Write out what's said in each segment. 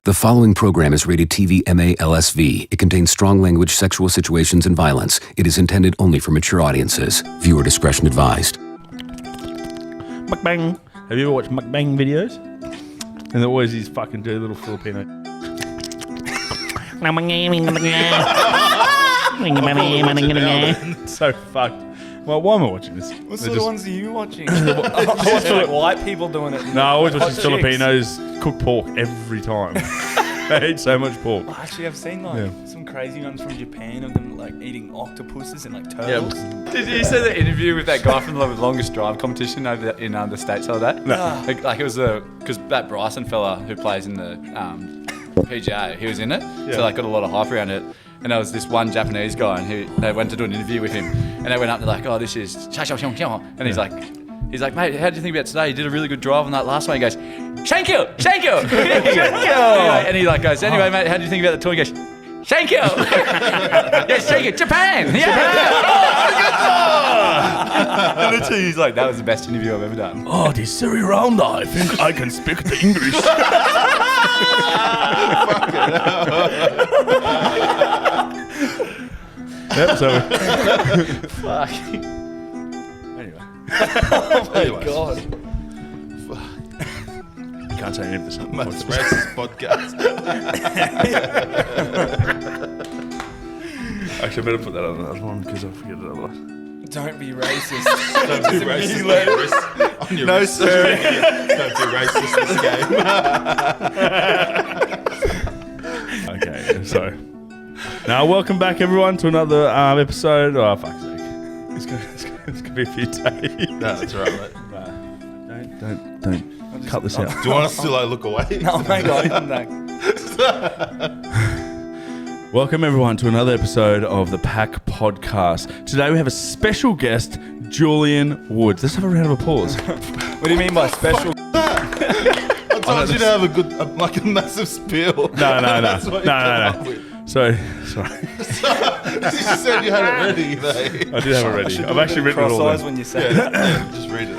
The following program is rated TV MA LSV. It contains strong language, sexual situations, and violence. It is intended only for mature audiences. Viewer discretion advised. Mukbang. Have you ever watched mukbang videos? And there always these fucking dirty little Filipino. So fucked. Well, why am I watching this? What sort of ones are you watching? I watch like white people doing it. No, I always watch these Filipinos cook pork every time. They eat so much pork. Well, actually, I've seen some crazy ones from Japan of them like eating octopuses and like turtles. Yeah. Did you see the interview with that guy from the longest drive competition over in the States the other day? No. Like it was because that Bryson fella who plays in the PGA, he was in it. Yeah. So like got a lot of hype around it. And there was this one Japanese guy and who they went to do an interview with him. And they went up and they're like, oh, this is cha cha xiong xiong. And he's like, mate, how do you think about today? You did a really good drive on that last one. He goes, thank you. And he like goes, anyway, mate, how do you think about the tour? He goes, thank you. Yes, thank you. Japan. Yeah. And literally, he's like, that was the best interview I've ever done. Oh, this silly rounder. I think I can speak the English. Yep, so. Fuck. Anyway. Oh my god. You can't say any of this. It's a racist podcast. Actually, I better put that on that one because I forget it otherwise. Don't be racist. Don't be racist on your wrist. Don't be racist this game. Okay, so. Now, welcome back, everyone, to another episode. Oh, fuck's sake. It's gonna be a few days. No, that's all right, mate. Don't cut this out. Do you want us to like look away? Oh my god, I'm back. Welcome, everyone, to another episode of the PAC Podcast. Today, we have a special guest, Julian Woods. Let's have a round of applause. What do you mean by special? I told you to have a massive spiel. No. That's what you came up with. Sorry. You said you had it ready, mate. I did have it ready. I've actually written it all Cross eyes down. when you say it. Yeah, just read it.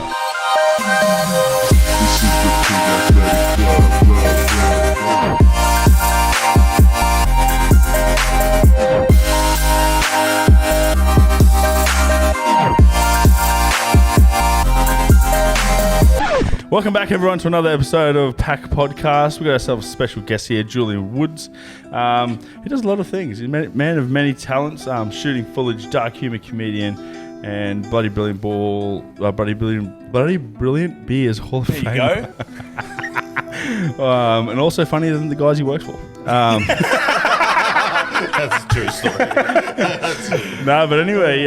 Welcome back, everyone, to another episode of PAC Podcast. We've got ourselves a special guest here, Julian Woods. He does a lot of things. He's a man of many talents, shooting footage, dark humour comedian, and bloody brilliant beers Hall of Fame. There you go. And also funnier than the guys he works for. That's a true story. No, but anyway,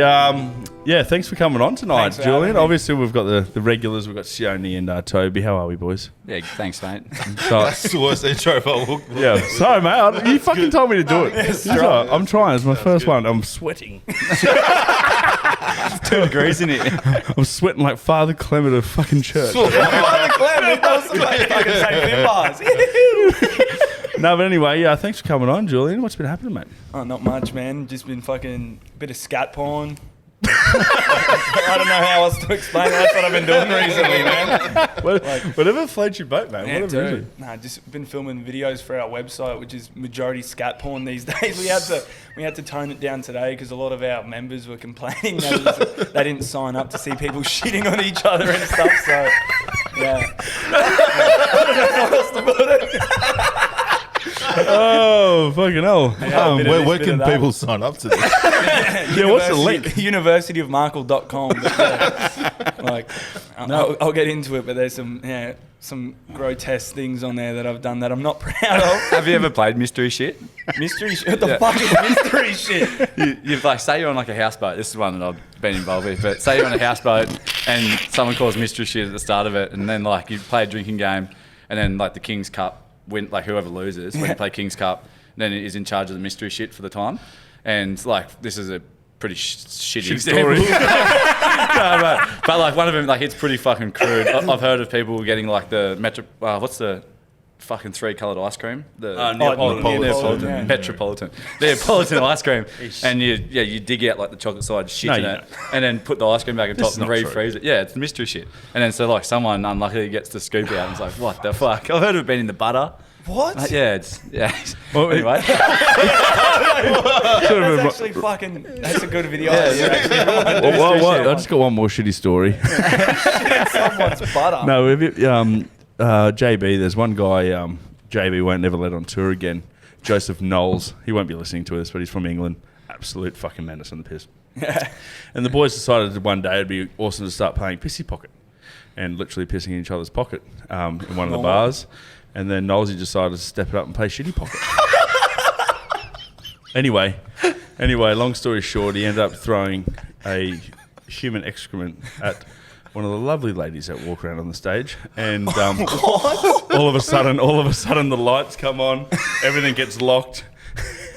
yeah, thanks for coming on tonight, Thanks for Julian. having me. Obviously, we've got the regulars. We've got Sione and Toby. How are we, boys? Yeah, thanks, mate. So, That's the worst intro I've ever yeah, sorry, mate. You fucking told me to do it. it's It's all right. I'm trying. It's my first good. one. I'm sweating. 2 degrees in it. I'm sweating like Father Clement of fucking church. Father Clement, that was like fucking St. Bars. No, but anyway, yeah, thanks for coming on, Julian. What's been happening, mate? Oh, not much, man. Just been fucking bit of scat porn. I don't know how else to explain it. That's what I've been doing recently, man. Whatever floats your boat, mate. Yeah, Whatever dude. Nah, just been filming videos for our website, which is majority scat porn these days. We had to tone it down today because a lot of our members were complaining that they didn't sign up to see people shitting on each other and stuff. So, yeah. I don't know how else to put it. Oh, fucking hell. Yeah, Where can people sign up to this? Yeah, what's the link? Universityofmarkle.com. Yeah, I'll get into it, but there's some grotesque things on there that I've done that I'm not proud of. Have you ever played mystery shit? Mystery shit? What the fuck is mystery shit? You've like, say you're on like a houseboat. This is one that I've been involved with. But say you're on a houseboat and someone calls mystery shit at the start of it, and then like you play a drinking game, and then like the King's Cup win, like whoever loses when you play King's Cup, then is in charge of the mystery shit for the time. And like this is a pretty shitty example. story. No, but like one of them, like it's pretty fucking crude. I've heard of people getting like the what's the fucking 3-coloured ice cream? The Neapolitan. Yeah. Metropolitan. The Neapolitan ice cream. And you dig out like the chocolate side, shit in it, and then put the ice cream back on top and refreeze it. Yeah, it's mystery shit. And then so like someone unluckily gets the scoop out and is like, what the fuck? I've heard of it being in the butter What? Yeah. Well, Anyway. That's actually fucking. That's a good video. What? I just got one more shitty story. Someone's butter. No, JB. There's one guy. JB won't never let on tour again. Joseph Knowles. He won't be listening to us, but he's from England. Absolute fucking menace on the piss. And the boys decided that one day it'd be awesome to start playing Pissy Pocket, and literally pissing in each other's pocket in one of the bars. And then Knowlesy decided to step it up and play Shitty Pocket. Anyway, long story short, he ended up throwing a human excrement at one of the lovely ladies that walk around on the stage, and all of a sudden the lights come on, everything gets locked.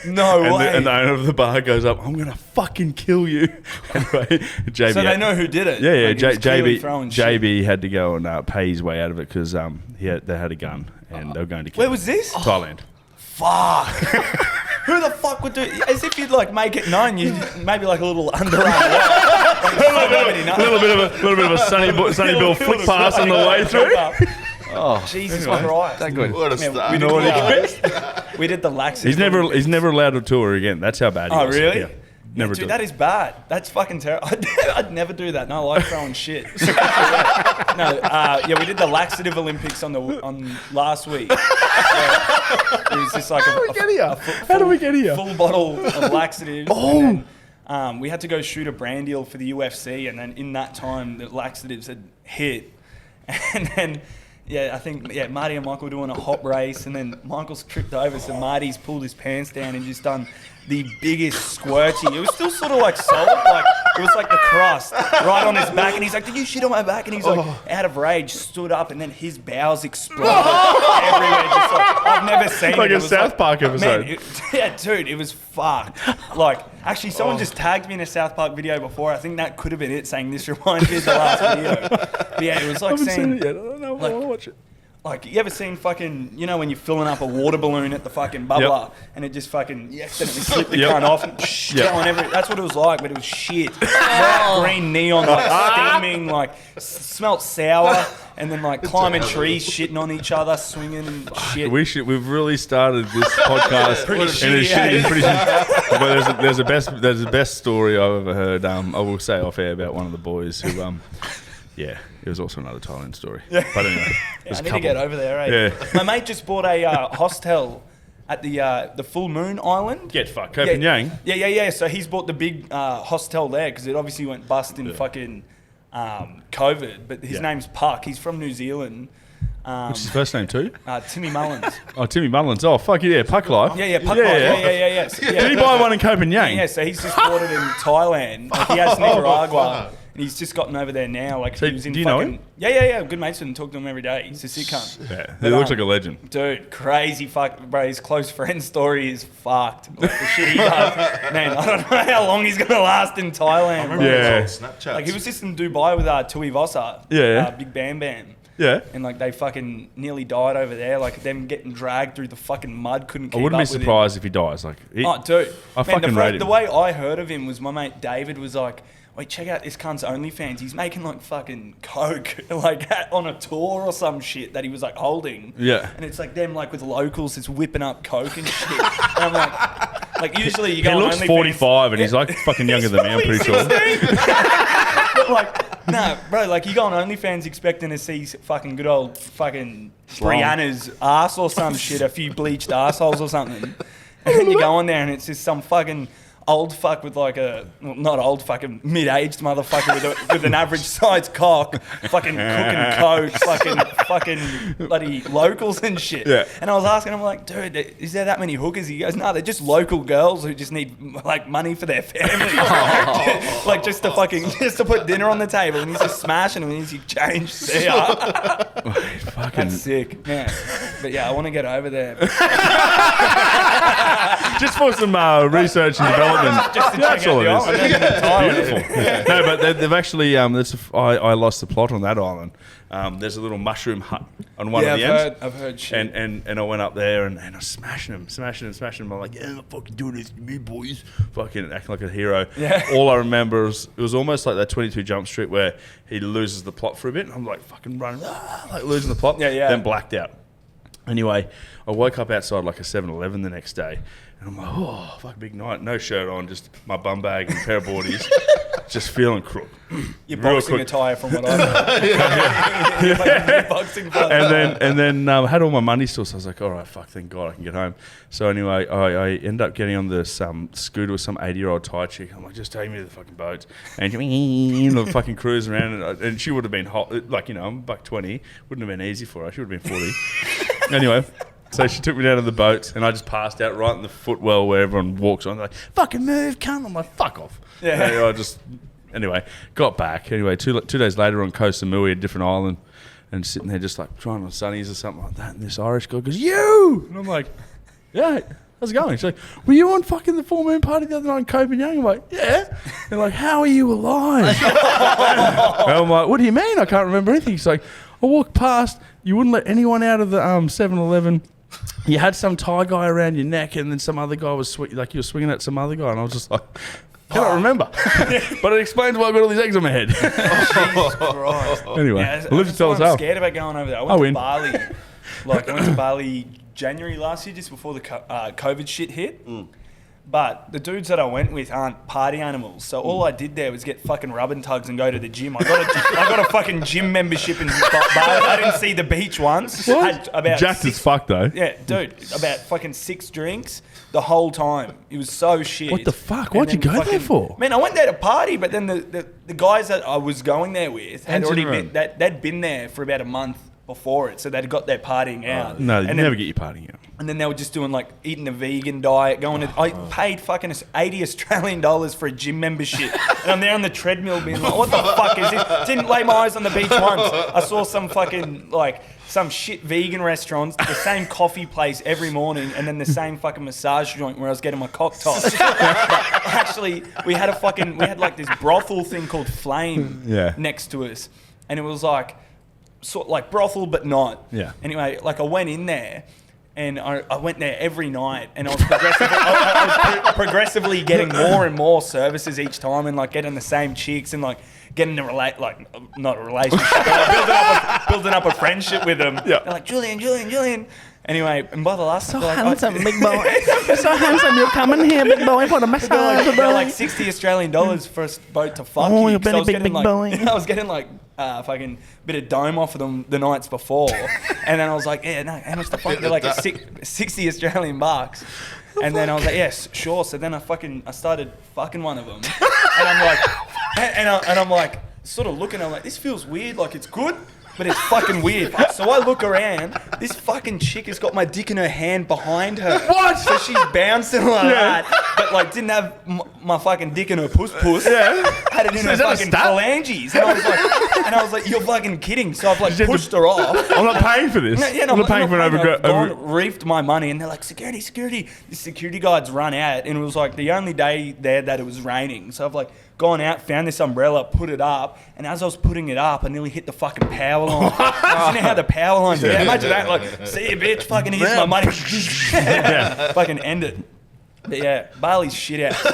No way. And the owner of the bar goes up, "I'm gonna fucking kill you." Anyway, JB. So they know who did it. Yeah. Like, he was clearly throwing shit. JB had to go and pay his way out of it because they had a gun and they were going to kill Where him. was this? Thailand. Fuck. Who the fuck would do? As if you'd like make it known. You maybe like a little underarm. A little bit of a Sunny Bill flick pass on the way through. Oh, Jesus Christ. that good. What a start. We did the Laxative. He's never allowed to tour again. That's how bad he was. Oh, really? Yeah. Never do Dude, it. that is bad. That's fucking terrible. I'd never do that. No, I like throwing shit. We did the Laxative Olympics on last week. It was just like How do we get here? Full bottle of laxatives. And then, we had to go shoot a brand deal for the UFC, and then in that time, the laxatives had hit, and then. Yeah, I think Marty and Michael were doing a hop race, and then Michael's tripped over, so Marty's pulled his pants down and just done the biggest squirty. It was still sort of like solid, like it was like the crust right on his back, and he's like, "Did you shit on my back?" And he's like, out of rage, stood up, and then his bowels exploded everywhere. Just like I've never seen like it. a South Park episode. Man, dude, it was fucked. Like, actually, someone just tagged me in a South Park video before. I think that could have been it, saying this reminds me of the last video. But yeah, it was like I haven't saying. seen it yet. I don't know. I want to watch it. Like, you ever seen fucking, you know, when you're filling up a water balloon at the fucking bubbler and it just fucking, you accidentally slip the cunt off and going every. That's what it was like, but it was shit. Bright green neon, like steaming, like smelt sour, and then like climbing trees, shitting on each other, swinging and shit. We've really started this podcast Pretty in shitty, a shitty, pretty shitty. But there's the best story I've ever heard. I will say off air about one of the boys who yeah, it was also another Thailand story. Yeah. But anyway, I need to get over there, eh? Yeah. My mate just bought a hostel at the Full Moon Island. Get fucked, Copenhagen. Yeah. So he's bought the big hostel there because it obviously went bust in fucking COVID. But his name's Puck. He's from New Zealand. What's his first name too? Timmy Mullins. Oh, Timmy Mullins. Oh, fuck yeah, Puck Life. Yeah, Puck Life. Yeah. Did he buy one in Copenhagen? Yeah, so he's just bought it in Thailand. Like he has Nicaragua. And he's just gotten over there now. Like So he was in do you know him? Yeah. Good mates with him. Talk to him every day. He's a sick cunt. Yeah, he looks like a legend. Dude, crazy fuck, bro. His close friend story is fucked. Like the shit he does. Man, I don't know how long he's gonna last in Thailand. Bro. Yeah. Snapchat. Like he was just in Dubai with Tui Vossa. Yeah. Big Bam Bam. Yeah. And like they fucking nearly died over there. Like them getting dragged through the fucking mud, couldn't keep I wouldn't be up with him. surprised if he dies. Like, Oh, dude. I fucking rate him. The way I heard of him was my mate David was like, wait, check out this cunt's OnlyFans. He's making like fucking coke, like on a tour or some shit that he was like holding. Yeah. And it's like them like with locals, it's whipping up coke and shit. And I'm like usually you go He on looks OnlyFans. 45 and he's like fucking younger than me, I'm pretty sure. But like, nah, bro, like you go on OnlyFans expecting to see fucking good old fucking Brianna's ass or some shit, a few bleached assholes or something. And then you go on there and it's just some fucking old fuck with like not old fucking mid-aged motherfucker with an average sized cock, fucking cooking coke, fucking bloody locals and shit. Yeah. And I was asking him like, dude, is there that many hookers? He goes, no, they're just local girls who just need like money for their family, like just to put dinner on the table, and he's just smashing them and he's change. See ya. Fucking That's sick. Yeah. But yeah, I want to get over there. just for some research and development. Just to That's check all out it the is. island. Beautiful. No, but they've actually. I lost the plot on that island. There's a little mushroom hut on one of the ends. I've heard shit. And I went up there and I was smashing them. I'm like, yeah, I'm fucking doing this to me, boys. Fucking acting like a hero. Yeah. All I remember is it was almost like that 22 Jump Street where he loses the plot for a bit. And I'm like fucking running, like losing the plot. Yeah. Then blacked out. Anyway, I woke up outside like a 7-Eleven the next day, and I'm like, oh, fuck, big night. No shirt on, just my bum bag and a pair of boardies. Just feeling crook. Your boxing attire from what I know. Boxing and then had all my money still, so I was like, all right, fuck, thank God I can get home. So anyway, I end up getting on this scooter with some 80-year-old Thai chick. I'm like, just take me to the fucking boats. And she fucking cruise around, and she would have been hot, like, you know, I'm $120. Wouldn't have been easy for her. She would have been 40. Anyway, so she took me down to the boat, and I just passed out right in the footwell where everyone walks on. They're like, fucking move, cunt. I'm like, fuck off. Yeah. Anyway, got back. Anyway, 2 days later on Koh Samui, a different island, and sitting there just like trying on sunnies or something like that. And this Irish girl goes, you! And I'm like, yeah, how's it going? She's like, were you on fucking the full moon party the other night in Copenhagen? I'm like, yeah. They're like, how are you alive? And I'm like, what do you mean? I can't remember anything. She's like, I walked past, you wouldn't let anyone out of the 7-Eleven. You had some Thai guy around your neck, and then some other guy was like you were swinging at some other guy, and I was just like, cannot remember. But it explains why I've got all these eggs on my head. Jesus Christ. Anyway, Yeah, live to tell us I'm how. scared about going over there. I went to Bali. I went to Bali January last year, just before the COVID shit hit. But the dudes that I went with aren't party animals. So all I did there was get fucking rub and tugs and go to the gym. I got a fucking gym membership in Bali. I didn't see the beach once. What? Jacked as fuck though. Yeah, dude. About fucking 6 drinks the whole time. It was so shit. What the fuck? Why'd you go there for? Man, I went there to party, but then the guys that I was going there with had already they'd been there for about a month before it, so they'd got their partying out. No, you never get your partying out. And then they were just doing like eating a vegan diet, I paid fucking 80 Australian dollars for a gym membership. And I'm there on the treadmill being like, what the fuck is this? Didn't lay my eyes on the beach once. I saw some fucking some shit vegan restaurants, the same coffee place every morning, and then the same fucking massage joint where I was getting my cock tossed. Actually, we had like this brothel thing called Flame next to us. And it was like, sort of like brothel, but not. Yeah. Anyway, like I went in there, and I went there every night, and I was progressively getting more and more services each time, and like getting the same chicks, and like getting not a relationship, but building up a friendship with them. Yeah. They're like, Julian. Anyway, and by the last... So handsome, big boy. So handsome, you're coming here, big boy, for the massage. They're like 60 Australian dollars for a boat to fuck you. Oh, you're a big boy. I was getting like fucking bit of dome off of them the nights before. And then I was like, yeah, no, how much the fuck? They're like 60 Australian bucks. And then I was like, yes, sure. So then I started fucking one of them. And I'm like, and I'm like, sort of looking, I'm like, this feels weird, like it's good, but it's fucking weird. So I look around, this fucking chick has got my dick in her hand behind her. What? So she's bouncing like that, but like didn't have my fucking dick in her puss. Yeah. Had it in her fucking phalanges. And I was like, you're fucking kidding. So I've like pushed her off. I'm not paying for this. I'm not paying for an reefed my money, and they're like, security. The security guards run out, and it was like the only day there that it was raining. So I've like gone out, found this umbrella, put it up, and as I was putting it up, I nearly hit the fucking power line. You know how the power lines are? Imagine that, like, see you, bitch, fucking here's my money. Fucking end it. But yeah, Bali's shit out. From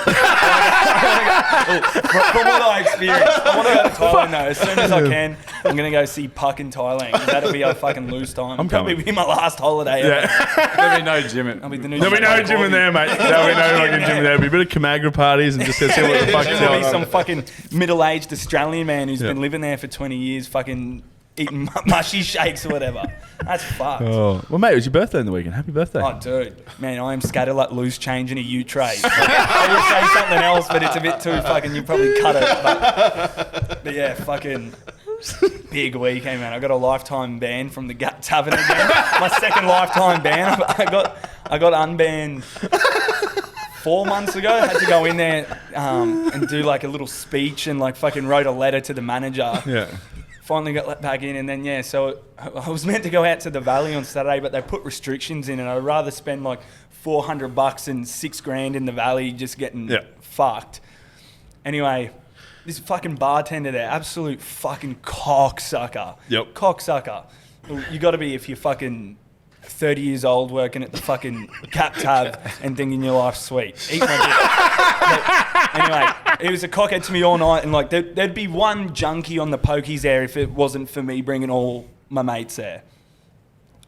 what I experienced, I want to go to Thailand though. As soon as I can, I'm going to go see Puck in Thailand. That'll be a fucking lose time. It'll probably be my last holiday ever. There'll be no gym. There'll be no gym in there, mate. There'll be no fucking gym in there. There'll be a bit of Camagra parties and just go see what the fuck is going on. There'll be some fucking middle-aged Australian man who's been living there for 20 years fucking eating mushy shakes or whatever. That's fucked. Oh. Well, mate, it was your birthday in the weekend. Happy birthday. Oh, dude. Man, I am scattered like loose change in a U-tray. I would say something else, but it's a bit too fucking... You probably cut it. But yeah, fucking... Big weekend, man. I got a lifetime ban from the Gut Tavern again. My second lifetime ban. I got unbanned 4 months ago. I had to go in there and do like a little speech and like fucking wrote a letter to the manager. Yeah. Finally got let back in, and then so I was meant to go out to the Valley on Saturday, but they put restrictions in, and I'd rather spend like $400 and $6,000 in the Valley just getting fucked. Anyway, this fucking bartender there, absolute fucking cocksucker. Yep. Cocksucker. You got to be if you're fucking 30 years old working at the fucking Cap Tab and thinking your life's sweet. Eat my dick. Anyway, he was a cockhead to me all night, and like there'd be one junkie on the pokies there if it wasn't for me bringing all my mates there.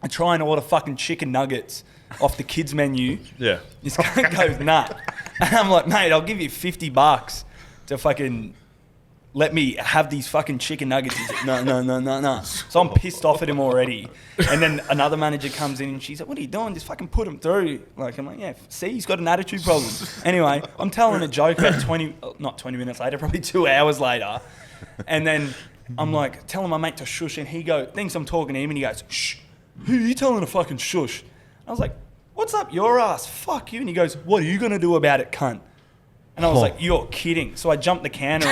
I try and order fucking chicken nuggets off the kids menu. Yeah. This guy goes nut. And I'm like, mate, I'll give you $50 to fucking let me have these fucking chicken nuggets. He's like, no. So I'm pissed off at him already. And then another manager comes in and she's like, what are you doing? Just fucking put him through. Like, I'm like, yeah, see, he's got an attitude problem. Anyway, I'm telling a joke about not 20 minutes later, probably 2 hours later. And then I'm like, telling my mate to shush, and he thinks I'm talking to him, and he goes, shh, who are you telling to fucking shush? I was like, what's up your ass? Fuck you. And he goes, what are you going to do about it, cunt? And I was like, you're kidding. So I jumped the counter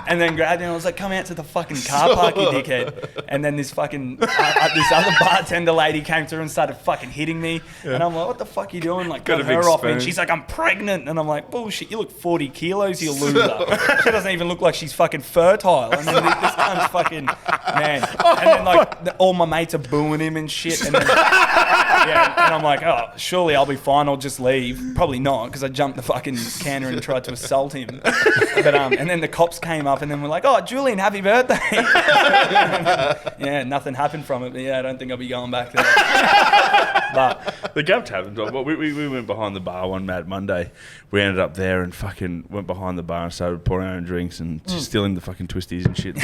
and grabbed him. I was like, come out to the fucking car park, you dickhead. And then this fucking, this other bartender lady came through and started fucking hitting me. Yeah. And I'm like, what the fuck are you doing? Like, got her off me. And she's like, I'm pregnant. And I'm like, bullshit, you look 40 kilos, you loser. She doesn't even look like she's fucking fertile. And then this cunt's fucking, man. And then like, all my mates are booing him and shit. And then, and I'm like, oh, surely I'll be fine. I'll just leave. Probably not, because I jumped the fucking counter and tried to assault him. But and then the cops came up and then we're like, oh, Julian, happy birthday. Yeah, nothing happened from it. But yeah, I don't think I'll be going back there. But the Gap happened. We went behind the bar one Mad Monday. We ended up there and fucking went behind the bar and started pouring our own drinks and just stealing the fucking twisties and shit.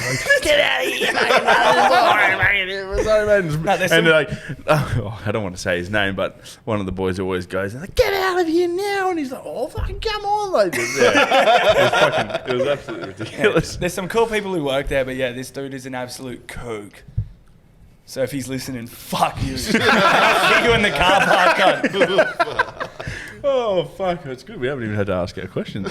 Get out of here, mate. Sorry, mate. And like, I don't want to say his name, but one of the boys always goes, like, get out of here now. And he's like, oh, fucking come on. Like, it was absolutely ridiculous. Yeah, there's some cool people who work there, but yeah, this dude is an absolute kook. So if he's listening, fuck you. I'll see you in the car park, cunt. Oh, fuck. It's good. We haven't even had to ask our questions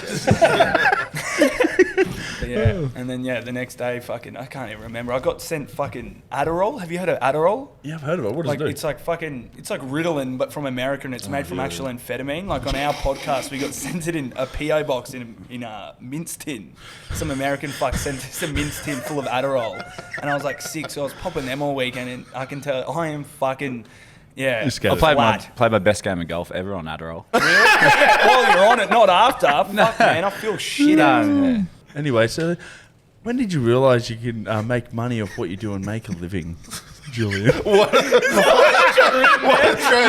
But yeah, and then the next day, fucking, I can't even remember. I got sent fucking Adderall. Have you heard of Adderall? Yeah, I've heard of it. What does it do? It's like Ritalin, but from America, and it's made from actual amphetamine. Like on our podcast, we got sent it in a PO box in a mince tin. Some American fuck sent us a mince tin full of Adderall, and I was like 6, so I was popping them all weekend, and I can tell I am fucking. Yeah, I played my best game of golf ever on Adderall. While you're on it, not after. Fuck, man, I feel shit. Yeah. Anyway, so when did you realise you can make money off what you do and make a living, Julian? What transition?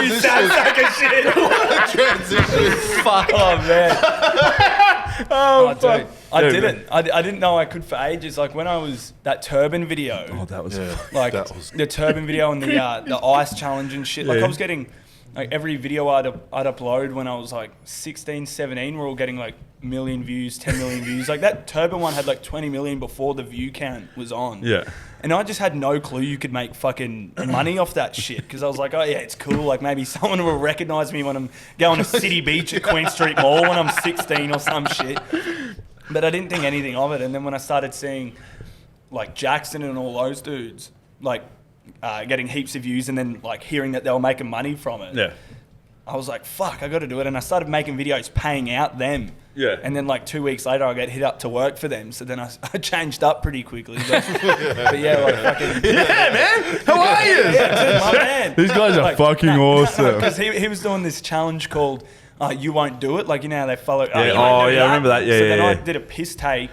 You sound like a shit. What transition? Fuck. Oh, man. Oh, dude. I didn't. I didn't know I could for ages. Like when I was that turban video. Oh, that was like the turban video and the ice challenge and shit. Like I was getting like every video I'd upload when I was like 16, 17, we're all getting like million views, 10 million views. Like that turban one had like 20 million before the view count was on. Yeah. And I just had no clue you could make fucking money off that shit. Because I was like, oh yeah, it's cool. Like maybe someone will recognise me when I'm going to City Beach at Queen Street Mall when I'm 16 or some shit. But I didn't think anything of it. And then when I started seeing like Jackson and all those dudes like getting heaps of views and then like hearing that they were making money from it. Yeah. I was like, fuck, I got to do it. And I started making videos paying out them. Yeah. And then like 2 weeks later, I got hit up to work for them. So then I changed up pretty quickly. But yeah, like fucking... Yeah, man. How are you? Yeah, dude, my man. These guys are fucking awesome. Because he was doing this challenge called You Won't Do It. Like, you know how they follow... Yeah. I remember that. Yeah, so then I did a piss take.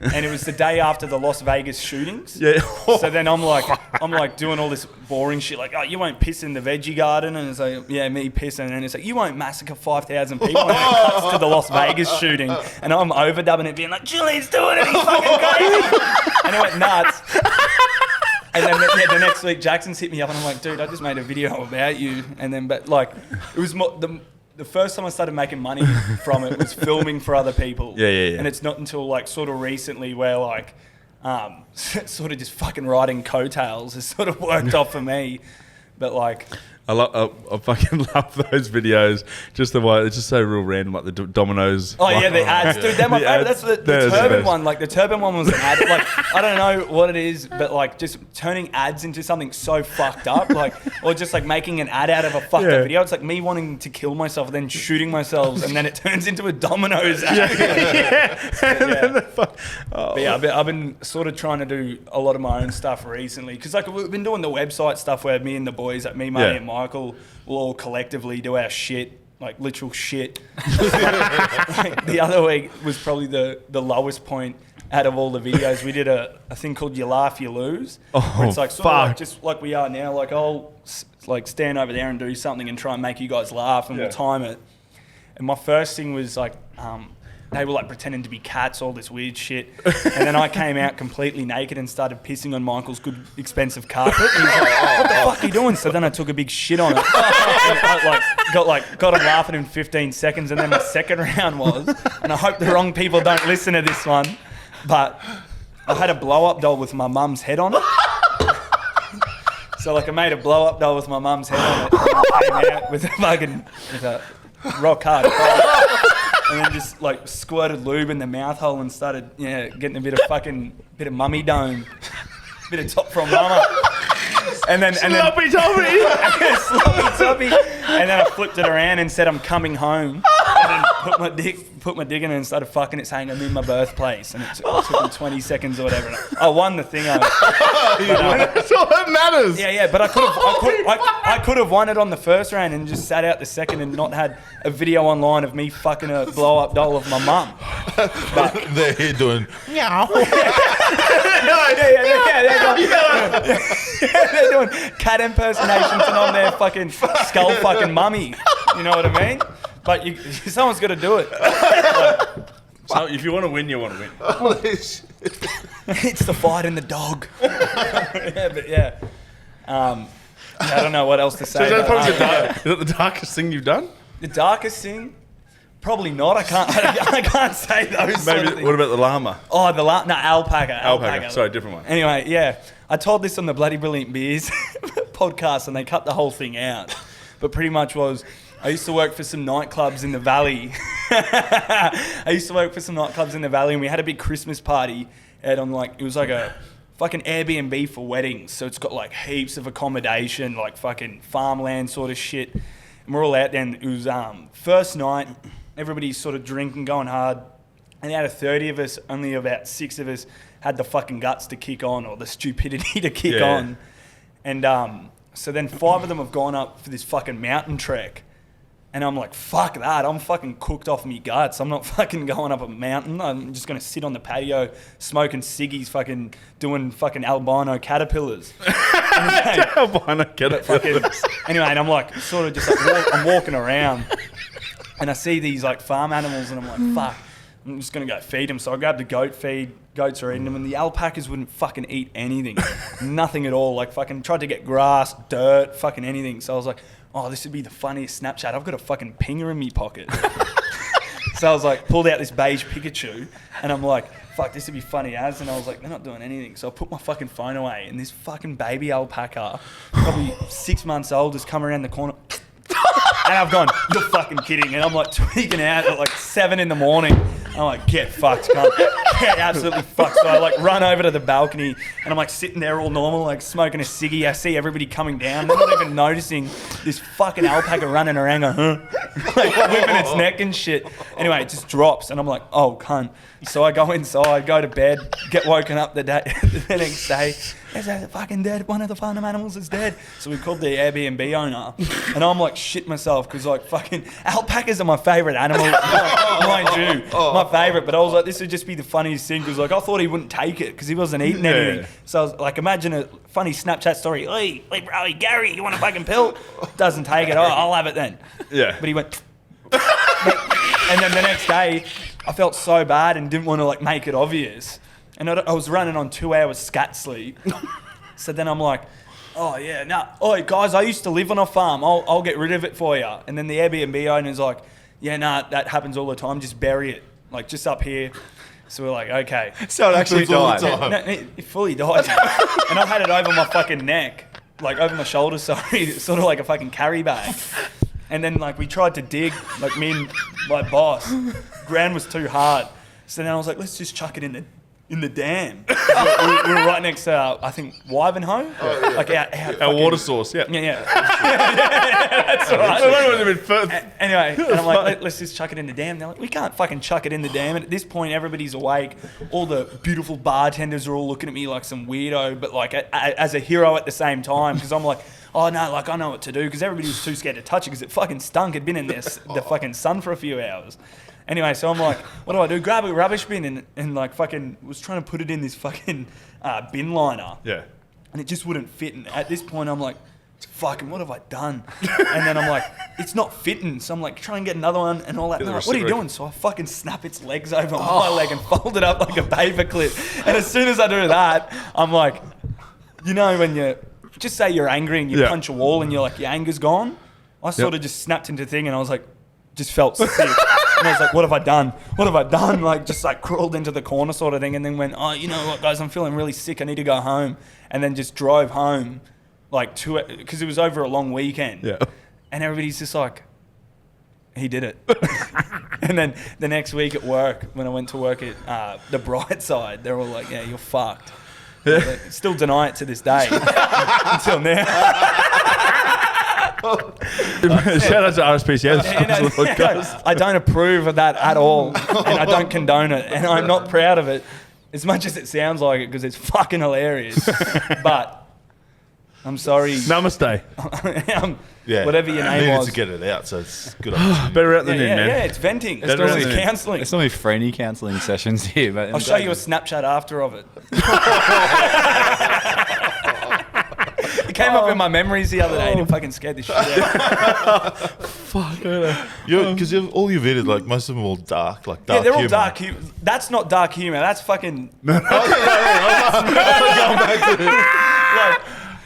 And it was the day after the Las Vegas shootings. Yeah. So then I'm like doing all this boring shit, like, oh, you won't piss in the veggie garden, and it's like, yeah, me pissing, and it's like, you won't massacre 5,000 people, and it cuts to the Las Vegas shooting, and I'm overdubbing it, being like, Julian's doing it, he's fucking crazy, and it went nuts. And then the next week, Jackson's hit me up, and I'm like, dude, I just made a video about you, and then but like, it was more the first time I started making money from it was filming for other people. Yeah. And it's not until like sort of recently where like sort of just fucking riding coattails has sort of worked off for me. But like... I fucking love those videos. Just the way it's just so real random, like the Domino's. Oh yeah, the ads, dude. They're my favorite. That's the turban one. Like the turban one was an ad. Like I don't know what it is, but like just turning ads into something so fucked up, like or just like making an ad out of a fucked up video. It's like me wanting to kill myself, and then shooting myself, and then it turns into a Domino's ad. But yeah, I've been sort of trying to do a lot of my own stuff recently because like we've been doing the website stuff where me and the boys, like me, Marty, and Michael will all collectively do our shit, like literal shit. Like, the other week was probably the lowest point out of all the videos. We did a thing called You Laugh, You Lose. Where it's like sort of like just like we are now. Like I'll like stand over there and do something and try and make you guys laugh, and we'll time it. And my first thing was like, they were like pretending to be cats, all this weird shit. And then I came out completely naked and started pissing on Michael's good, expensive carpet. And he's like, what the fuck are you doing? So then I took a big shit on it. And I got him laughing in 15 seconds. And then my second round was, and I hope the wrong people don't listen to this one, but I had a blow-up doll with my mum's head on it. So like I made a blow-up doll with my mum's head on it. And I came out with a rock hard and then just like squirted lube in the mouth hole and started getting a bit of mummy dome, bit of top from mama, and then sloppy toppy, and then I flipped it around and said I'm coming home, and then put my dick in it and started fucking it, saying I'm in my birthplace, and it took me 20 seconds or whatever. And I won the thing. That's all that matters. Yeah, but I could have won it on the first round and just sat out the second and not had a video online of me fucking a blow up doll of my mum. But They're here doing they're doing cat impersonations and I'm their fucking skull fucking mummy. You know what I mean? But someone's got to do it. So if you want to win, you want to win. It's the fight in the dog. I don't know what else to say. So is that probably is that the darkest thing you've done? The darkest thing? Probably not. I can't say those. Maybe. Sort of things. What about the llama? Oh, alpaca. Alpaca. Sorry, different one. Anyway, I told this on the Bloody Brilliant Beers podcast, and they cut the whole thing out. But pretty much was, I used to work for some nightclubs in the valley. And we had a big Christmas party out on it was like a fucking Airbnb for weddings. So it's got like heaps of accommodation, like fucking farmland sort of shit. And we're all out there, and it was first night, everybody's sort of drinking, going hard. And out of 30 of us, only about 6 of us had the fucking guts to kick on, or the stupidity to kick on. And so then 5 of them have gone up for this fucking mountain trek. And I'm like, fuck that. I'm fucking cooked off me guts. I'm not fucking going up a mountain. I'm just going to sit on the patio smoking ciggies, fucking doing fucking albino caterpillars. Albino caterpillars. Anyway, and I'm like, sort of just like, I'm walking around and I see these like farm animals and I'm like, fuck, I'm just going to go feed them. So I grabbed a goat feed. Goats are eating them, and the alpacas wouldn't fucking eat anything. Nothing at all. Like fucking tried to get grass, dirt, fucking anything. So I was like, oh, this would be the funniest Snapchat. I've got a fucking pinger in me pocket. So I was like, pulled out this beige Pikachu, and I'm like, fuck, this would be funny as. And I was like, they're not doing anything. So I put my fucking phone away, and this fucking baby alpaca, probably 6 months old, has come around the corner. And I've gone, you're fucking kidding. And I'm like tweaking out at like 7 in the morning. I'm like, get fucked, cunt. Get absolutely fucked. So I like run over to the balcony and I'm like sitting there all normal, like smoking a ciggy. I see everybody coming down. They're not even noticing this fucking alpaca running around going, like whipping its neck and shit. Anyway, it just drops and I'm like, oh, cunt. So I go inside, go to bed, get woken up the next day. There's a fucking dead. One of the farm animals is dead. So we called the Airbnb owner, and I'm like shit myself because like fucking alpacas are my favourite animal, mind you, my favourite. But I was like, this would just be the funniest thing because like I thought he wouldn't take it because he wasn't eating anything. So I was like, imagine a funny Snapchat story. Hey, bro, Gary, you want a fucking pill? Doesn't take it. Oh, I'll have it then. Yeah. But he went. And then the next day, I felt so bad and didn't want to like make it obvious. And I was running on 2 hours scat sleep. So then I'm like, oh yeah, oi guys, I used to live on a farm. I'll get rid of it for you. And then the Airbnb owner's like, yeah, that happens all the time. Just bury it, like just up here. So we're like, okay. So it actually died. No, it fully died. And I had it over my fucking neck, like over my shoulder, sorry, sort of like a fucking carry bag. And then like we tried to dig, like me and my boss. Ground was too hard. So then I was like, let's just chuck it in the dam. we were right next to, I think, Wivenhoe. Oh, yeah. Like our water source, yeah. Yeah, that's right. Anyway, and I'm like, let's just chuck it in the dam. They're like, we can't fucking chuck it in the dam. And at this point, everybody's awake. All the beautiful bartenders are all looking at me like some weirdo, but like as a hero at the same time. Because I'm like, oh no, like I know what to do. Because everybody was too scared to touch it because it fucking stunk. It'd been in the fucking sun for a few hours. Anyway, so I'm like, what do I do? Grab a rubbish bin and like fucking was trying to put it in this fucking bin liner. Yeah. And it just wouldn't fit. And at this point, I'm like, fucking, what have I done? And then I'm like, it's not fitting. So I'm like, try and get another one and all that. And I'm like, what are you doing? So I fucking snap its legs over on my leg and fold it up like a paper clip. And as soon as I do that, I'm like, you know, when you just say you're angry and you punch a wall and you're like, your anger's gone. I sort of just snapped into a thing and I was like, just felt sick. And I was like, what have I done? What have I done? Like, just like crawled into the corner sort of thing and then went, oh, you know what, guys, I'm feeling really sick. I need to go home. And then just drove home like because it was over a long weekend. Yeah. And everybody's just like, he did it. And then the next week at work, when I went to work at the Bright Side, they're all like, yeah, you're fucked. Like, still deny it to this day until now. Shout out to RSPCS. I don't approve of that at all, and I don't condone it, and I'm not proud of it, as much as it sounds like it, because it's fucking hilarious. But I'm sorry. Namaste. Whatever your name was. To get it out, so it's good. Better out than in, man. Yeah, it's venting. It's normally counselling. It's normally Franny counselling sessions here, but I'll show you a Snapchat after of it. It came up in my memories the other day and it fucking scared the shit out. Fuck. Because all your videos, like most of them are all dark, like dark. Yeah, they're all humor. dark humor. That's not dark humor. That's fucking. Going back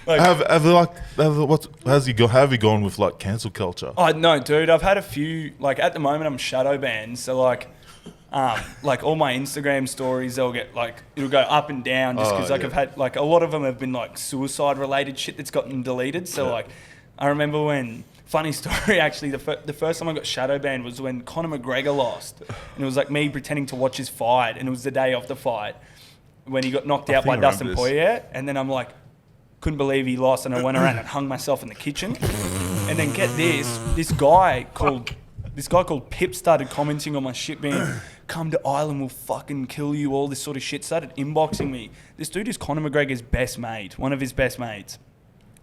to how have you gone with like cancel culture? Oh no, dude. I've had a few. Like at the moment, I'm shadow banned. So like all my Instagram stories, they'll get like it'll go up and down just because I've had like a lot of them have been like suicide related shit that's gotten deleted. So like I remember when. Funny story, actually, the first time I got shadow banned was when Conor McGregor lost. And it was like me pretending to watch his fight, and it was the day of the fight when he got knocked out by Dustin Poirier. And then I'm like, couldn't believe he lost, and I went around and hung myself in the kitchen. And then get this guy called Pip started commenting on my shit being, come to Ireland, we'll fucking kill you, all this sort of shit. Started inboxing me. This dude is Conor McGregor's best mate, one of his best mates.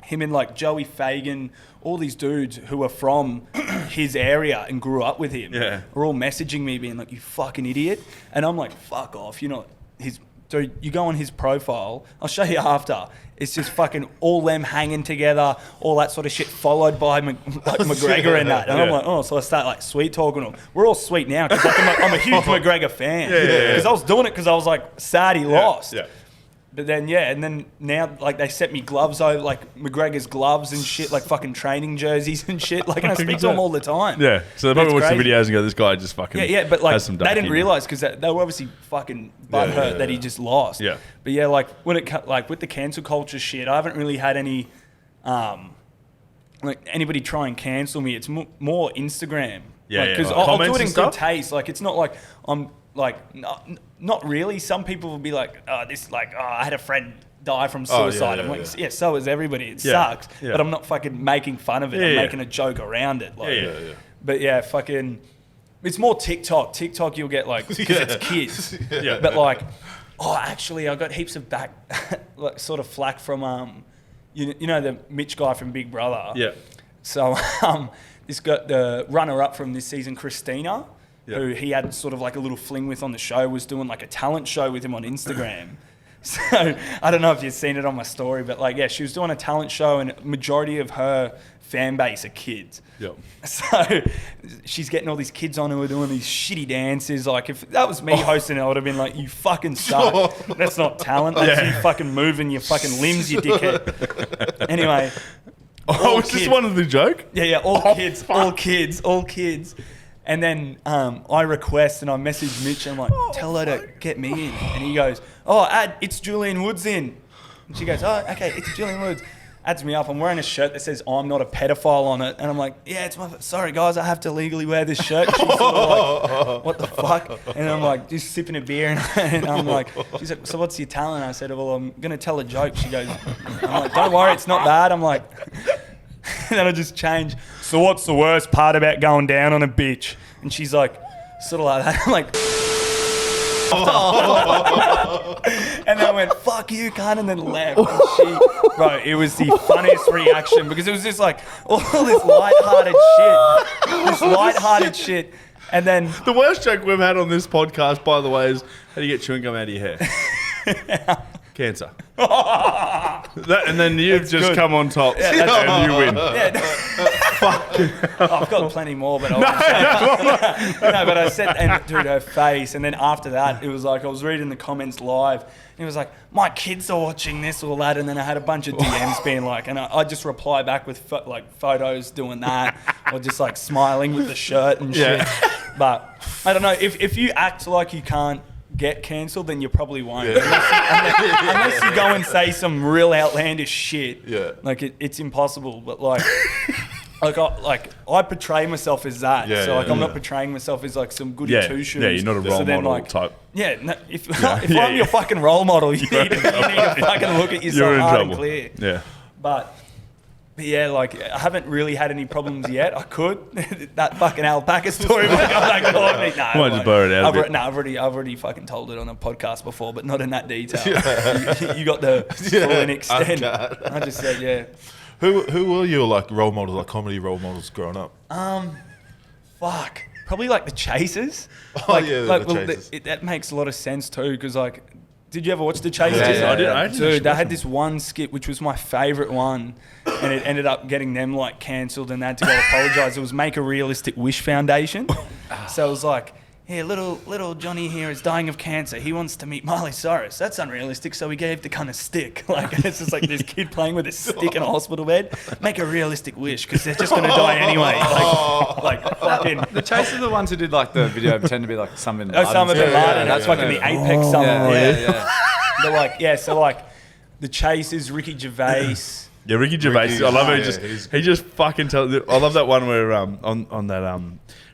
Him and like Joey Fagan, all these dudes who are from his area and grew up with him are all messaging me being like, you fucking idiot. And I'm like, fuck off. You know, dude, you go on his profile, I'll show you after. It's just fucking all them hanging together, all that sort of shit, followed by McGregor and that. And I'm like, oh, so I start like sweet talking to him. We're all sweet now because like, I'm a huge McGregor fan. Because I was doing it because I was like sad he lost. Yeah. But then, and then now, like, they sent me gloves over, like, McGregor's gloves and shit, like, fucking training jerseys and shit. Like, and I speak to him all the time. Yeah, so they probably watch the videos and go, this guy just fucking but, like, has some dark they didn't humor. realise because they were obviously fucking butthurt that he just lost. Yeah. But, yeah, like, when it, like, with the cancel culture shit, I haven't really had any, like, anybody try and cancel me. It's more Instagram. Because I'll do it in good taste. Like, it's not like I'm... Like, not really. Some people will be like, I had a friend die from suicide. I'm like, so is everybody. It sucks. Yeah. But I'm not fucking making fun of it. I'm making a joke around it. Like, But yeah, fucking, it's more TikTok. TikTok you'll get like, because it's kids. But like, actually I got heaps of like sort of flack from, you know the Mitch guy from Big Brother. Yeah. So this got the runner-up from this season, Christina. Who he had sort of like a little fling with on the show, was doing like a talent show with him on Instagram. So I don't know if you've seen it on my story, but like, she was doing a talent show and majority of her fan base are kids. Yep. So she's getting all these kids on who are doing these shitty dances. Like if that was me hosting it, I would have been like, you fucking suck. That's not talent. That's you fucking moving your fucking limbs, you dickhead. Anyway. Was this one of the joke? Yeah, all kids. And then I request and I message Mitch and I'm like, tell her to get me in. And he goes, it's Julian Woods in. And she goes, okay, it's Julian Woods. Adds me up. I'm wearing a shirt that says I'm not a pedophile on it. And I'm like, it's sorry guys, I have to legally wear this shirt. She's sort of like, what the fuck? And I'm like, just sipping a beer. And I'm like, she's like, so what's your talent? I said, well, I'm going to tell a joke. She goes, I'm like, don't worry, it's not bad. I'm like... And then I just change. So what's the worst part about going down on a bitch? And she's like, sort of like that. I'm like, and then I went, fuck you, cunt, and then left. And bro, it was the funniest reaction because it was just like all this lighthearted shit. And then The worst joke we've had on this podcast, by the way, is how do you get chewing gum out of your hair? Cancer. And then you've That's just good. come on top and you win. I've got plenty more, but I won't say no, but I said, and dude, her face, and then after that, it was like I was reading the comments live, and it was like, my kids are watching this, all that, and then I had a bunch of DMs being like, and I just reply back with photos doing that, or just like smiling with the shirt and shit. But I don't know, if you act like you can't get cancelled, then you probably won't. Unless you go and say some real outlandish shit. Yeah. Like it's impossible. But like, I portray myself as that. Yeah, so like yeah, I'm not yeah. portraying myself as like some goody two shoes. Yeah, you're not a role model type. Yeah, no, if I'm your fucking role model, you need to fucking look at You're yourself in hard trouble. and clear. Yeah. But yeah, like I haven't really had any problems yet. I could. That fucking alpaca story might come back and haunt me. No, Might just blur it out a bit. No, I've already fucking told it on a podcast before, but not in that detail. You got the full and extent. I just said, yeah. Who were your like role models, like comedy role models growing up? Fuck. Probably like the Chasers. Oh, yeah, the Chasers. That makes a lot of sense too, because like, did you ever watch the Chasers? Yeah, I did. I didn't Dude, actually they watch had them. this one skit which was my favourite one, and it ended up getting them like cancelled, and they had to go apologise. It was Make a Realistic Wish Foundation. So it was like, yeah, little Johnny here is dying of cancer. He wants to meet Miley Cyrus. That's unrealistic, so we gave the kind of stick. Like, and it's just like this kid playing with a stick in a hospital bed. Make a realistic wish, because they're just going to die anyway. Like fucking... The Chasers are the ones who did like the video pretend to be like Osama bin Laden. Osama bin Laden. That's fucking the apex something. Yeah. They're like, yeah, so like the Chasers, Ricky Gervais. Yeah, Ricky Gervais. I love how he's he just fucking tells. I love that one where on that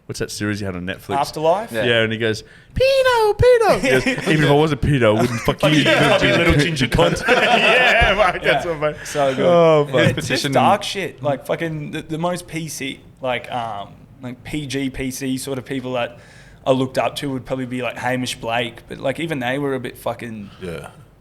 what's that series you had on Netflix? Afterlife? Yeah, and he goes, pedo. He goes, even if I was a pedo, I wouldn't fuck you. Yeah, You little ginger cunt. Yeah, fuck, that's so funny. So good. Oh, fuck. It's just Petition- dark shit. Like fucking the most PC, like PG PC sort of people that I looked up to would probably be like Hamish Blake, but like even they were a bit fucking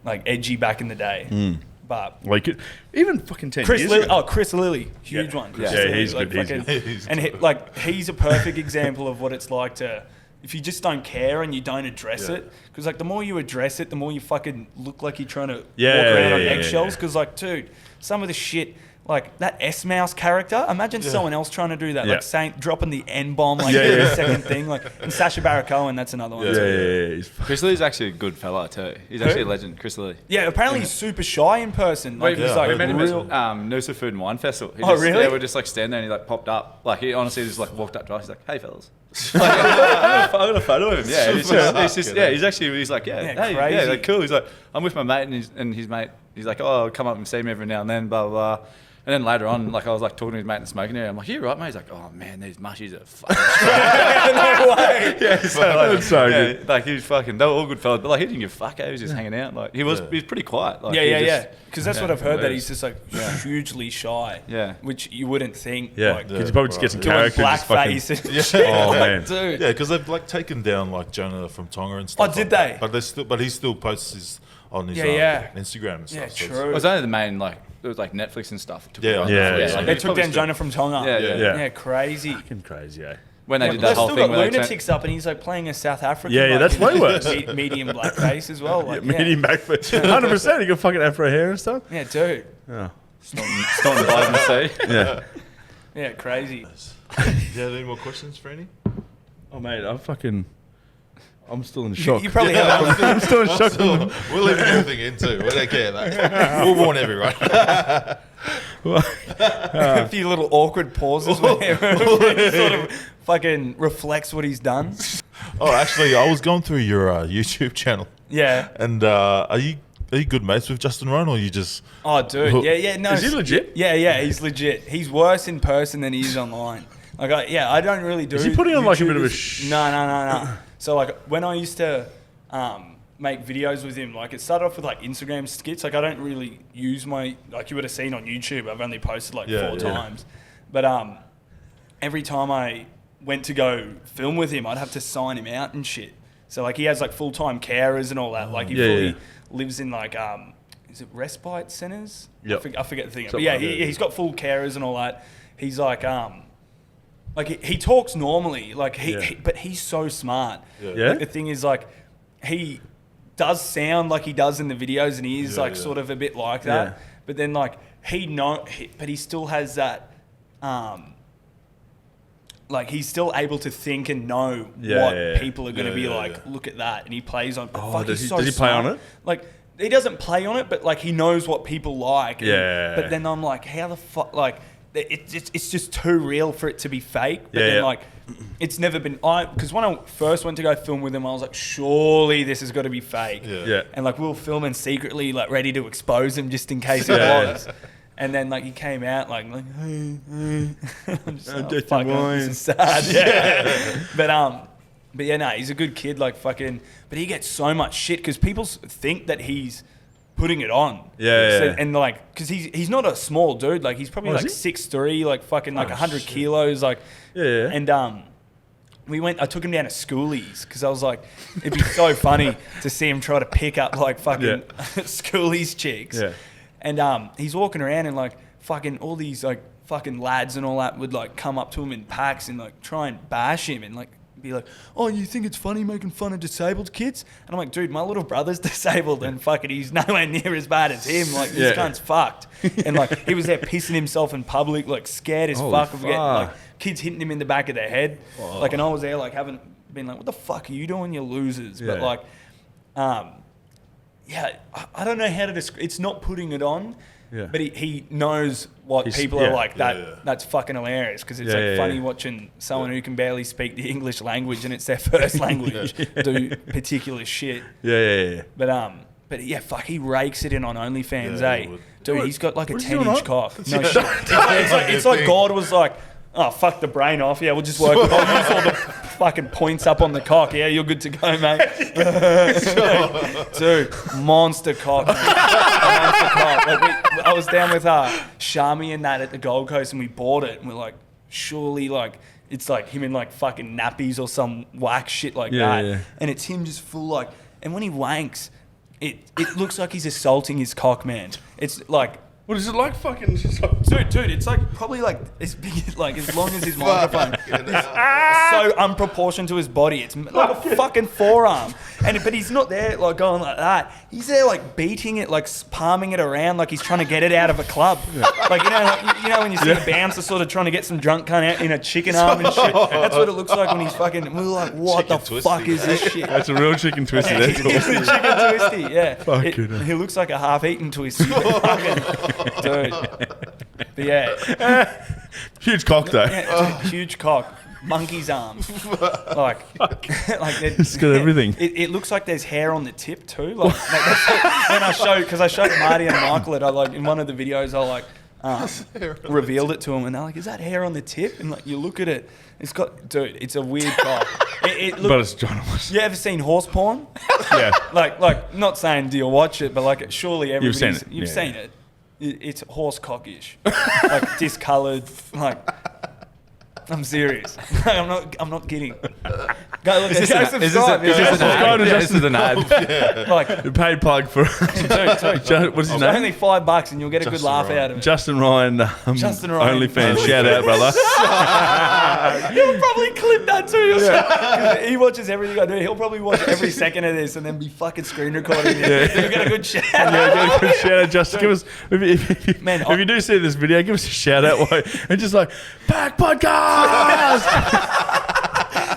like edgy back in the day. But Like, even fucking 10 Chris years Lilly, ago. Chris Lilly, huge one. Chris Yeah, Lilly, he's like, good, he's fucking- good. And like he's a perfect example of what it's like to, if you just don't care and you don't address it, because like the more you address it, the more you fucking look like you're trying to walk around on eggshells. Because like, dude, some of the shit. Like that S-Mouse character, imagine someone else trying to do that, like dropping the N-bomb like every second thing. Like, and Sacha Baron Cohen, that's another one. Yeah. Chris Lee's actually a good fella too. He's actually a legend, Chris Lee. Yeah, apparently he's super shy in person. Like, he's like we met him real. at Noosa Food and Wine Festival. Really? Yeah, we're just like standing there and he like popped up. Like he honestly just like walked up to us. He's like, "Hey fellas." I got a photo of him. Yeah, he's like, Yeah, hey, crazy. yeah, like cool. He's like, I'm with my mate and his mate. He's like, oh, come up and see me every now and then, blah blah blah. And then later on, like I was like talking to his mate in the smoking area. I'm like, "You right, mate?" He's like, "Oh man, these mushies are fucking." No way. Yeah, so like, That's so good. Like he was fucking. They were all good fellas, but like he didn't give a fuck. He was just hanging out. Like he was pretty quiet. Like, he just- Because that's what I've heard, that hilarious. he's just like hugely shy. Yeah. Which you wouldn't think. Yeah, Like, because you probably just get some doing character. Just fucking, blackface and shit. oh, Like, man. dude. Yeah, because they've like taken down like Jonah from Tonga and stuff. Oh, did like they? that. But he still posts on his Yeah, Instagram and stuff. so it's- true. It was only the main like it was like Netflix and stuff. Took Yeah, it off. yeah, yeah. like, They it's took probably down still- Jonah from Tonga. Yeah. Yeah, crazy. Fucking crazy, eh? When they did They've that whole still thing got where they lunatics up, and he's like playing a South African. Yeah, like, that's way worse. Medium blackface as well. Like, Medium back for 100%. You got fucking afro hair and stuff. Yeah, dude. Yeah. snorting vitamin C. Yeah. Yeah, crazy. Yeah, any more questions for any? Oh, mate, I'm still in shock. You probably have. I'm still in shock. We're leaving everything in too. We don't care, mate. We'll warn everyone. A few little awkward pauses where he sort of fucking reflects what he's done. Oh, actually, I was going through your YouTube channel, Yeah. and are you good mates with Justin Rowan, or you just? Oh, dude. Yeah. No. Is he legit? Yeah. He's legit. He's worse in person than he is online. Like, I don't really do. Is he putting on like a bit of a YouTubers. No. So like when I used to make videos with him, like it started off with like Instagram skits. Like I don't really use my, like you would have seen on YouTube, I've only posted like 4 times. But every time I went to go film with him, I'd have to sign him out and shit. So like he has like full-time carers and all that. Like he fully lives in like is it respite centers? Yep. I forget the thing. But Something yeah, like that. he's got full carers and all that. He's like Like he talks normally, like but he's so smart. Yeah. Like, the thing is, like, he does sound like he does in the videos, and he is sort of a bit like that. Yeah. But then like but he still has that. Like he's still able to think and know what people are going to be like. Look at that, and he plays on. Does he smart. play on it? Like he doesn't play on it, but like he knows what people like. Yeah. But then I'm like, how the fuck? Like it's just too real for it to be fake. But then like it's never been. Because when I first went to go film with him, I was like, surely this has got to be fake. Yeah. And like we were filming secretly, like ready to expose him just in case it was. And then like he came out like hey. I'm just like, fuck, this is sad. Yeah. But yeah, no, he's a good kid. Like fucking, but he gets so much shit because people think that he's putting it on. So, and like, because he's not a small dude. Like he's probably like 6'3", like fucking like 100 kilos. Like And I took him down to schoolies because I was like, it'd be so funny to see him try to pick up like fucking schoolies chicks. Yeah. And he's walking around and like fucking all these like fucking lads and all that would like come up to him in packs and like try and bash him and like be like, oh, you think it's funny making fun of disabled kids? And I'm like, dude, my little brother's disabled and fucking he's nowhere near as bad as him. Like this cunt's fucked. And like he was there pissing himself in public, like scared as fuck of getting like kids hitting him in the back of the head. Like, and I was there like having been like, what the fuck are you doing, you losers? But like, I don't know how to describe. It's not putting it on, but he knows what people are like. That's fucking hilarious because it's funny watching someone who can barely speak the English language and it's their first language do particular shit. But yeah, fuck, he rakes it in on OnlyFans, Dude, he's got like a 10-inch cock. No shit. It's like God was like, oh, fuck the brain off. Yeah, we'll just work. I'll use all the fucking points up on the cock. Yeah, you're good to go, mate. Dude, monster cock. Monster cock. Like I was down with Shami and that at the Gold Coast and we bought it and we're like, surely like, it's like him in like fucking nappies or some whack shit like that. Yeah. And it's him just full like, and when he wanks, it looks like he's assaulting his cock, man. It's like, what is it like? Fucking dude, it's like probably like as big, like as long as his microphone. It's so unproportioned to his body. It's like a fucking forearm. But he's not there like going like that. He's there like beating it, like palming it around, like he's trying to get it out of a club. Like you know when you see a bouncer sort of trying to get some drunk cunt out in a chicken arm and shit. That's what it looks like when he's fucking. We're like, what chicken the fuck is this shit? That's a real chicken twisty. It's a chicken twisty. Yeah. He looks like a half-eaten twisty. Dude. But yeah. Huge cock though. Yeah, huge cock. Monkey's arms. Like it's got everything. It looks like there's hair on the tip too. Like when I showed Marty and Michael it, I like in one of the videos I like revealed it to them and they're like, is that hair on the tip? And like you look at it, it's a weird cock. It but it's ginormous. You ever seen horse porn? Yeah. Like not saying do you watch it, but like surely everybody's you've seen it. It's horse cockish, like discoloured. Like I'm serious. I'm not kidding. Go look. Is this an ad? Like paid plug for. What's his name? Only $5 and you'll get a good laugh out of it. Justin Ryan. OnlyFans. Shout out, brother. He'll probably clip that too. Yeah. He watches everything I do. He'll probably watch every second of this and then be fucking screen recording it. You'll get a good shout out. Yeah, get a good shout out. Justin, give us if you do see this video, give us a shout out and just like PAC Podcast.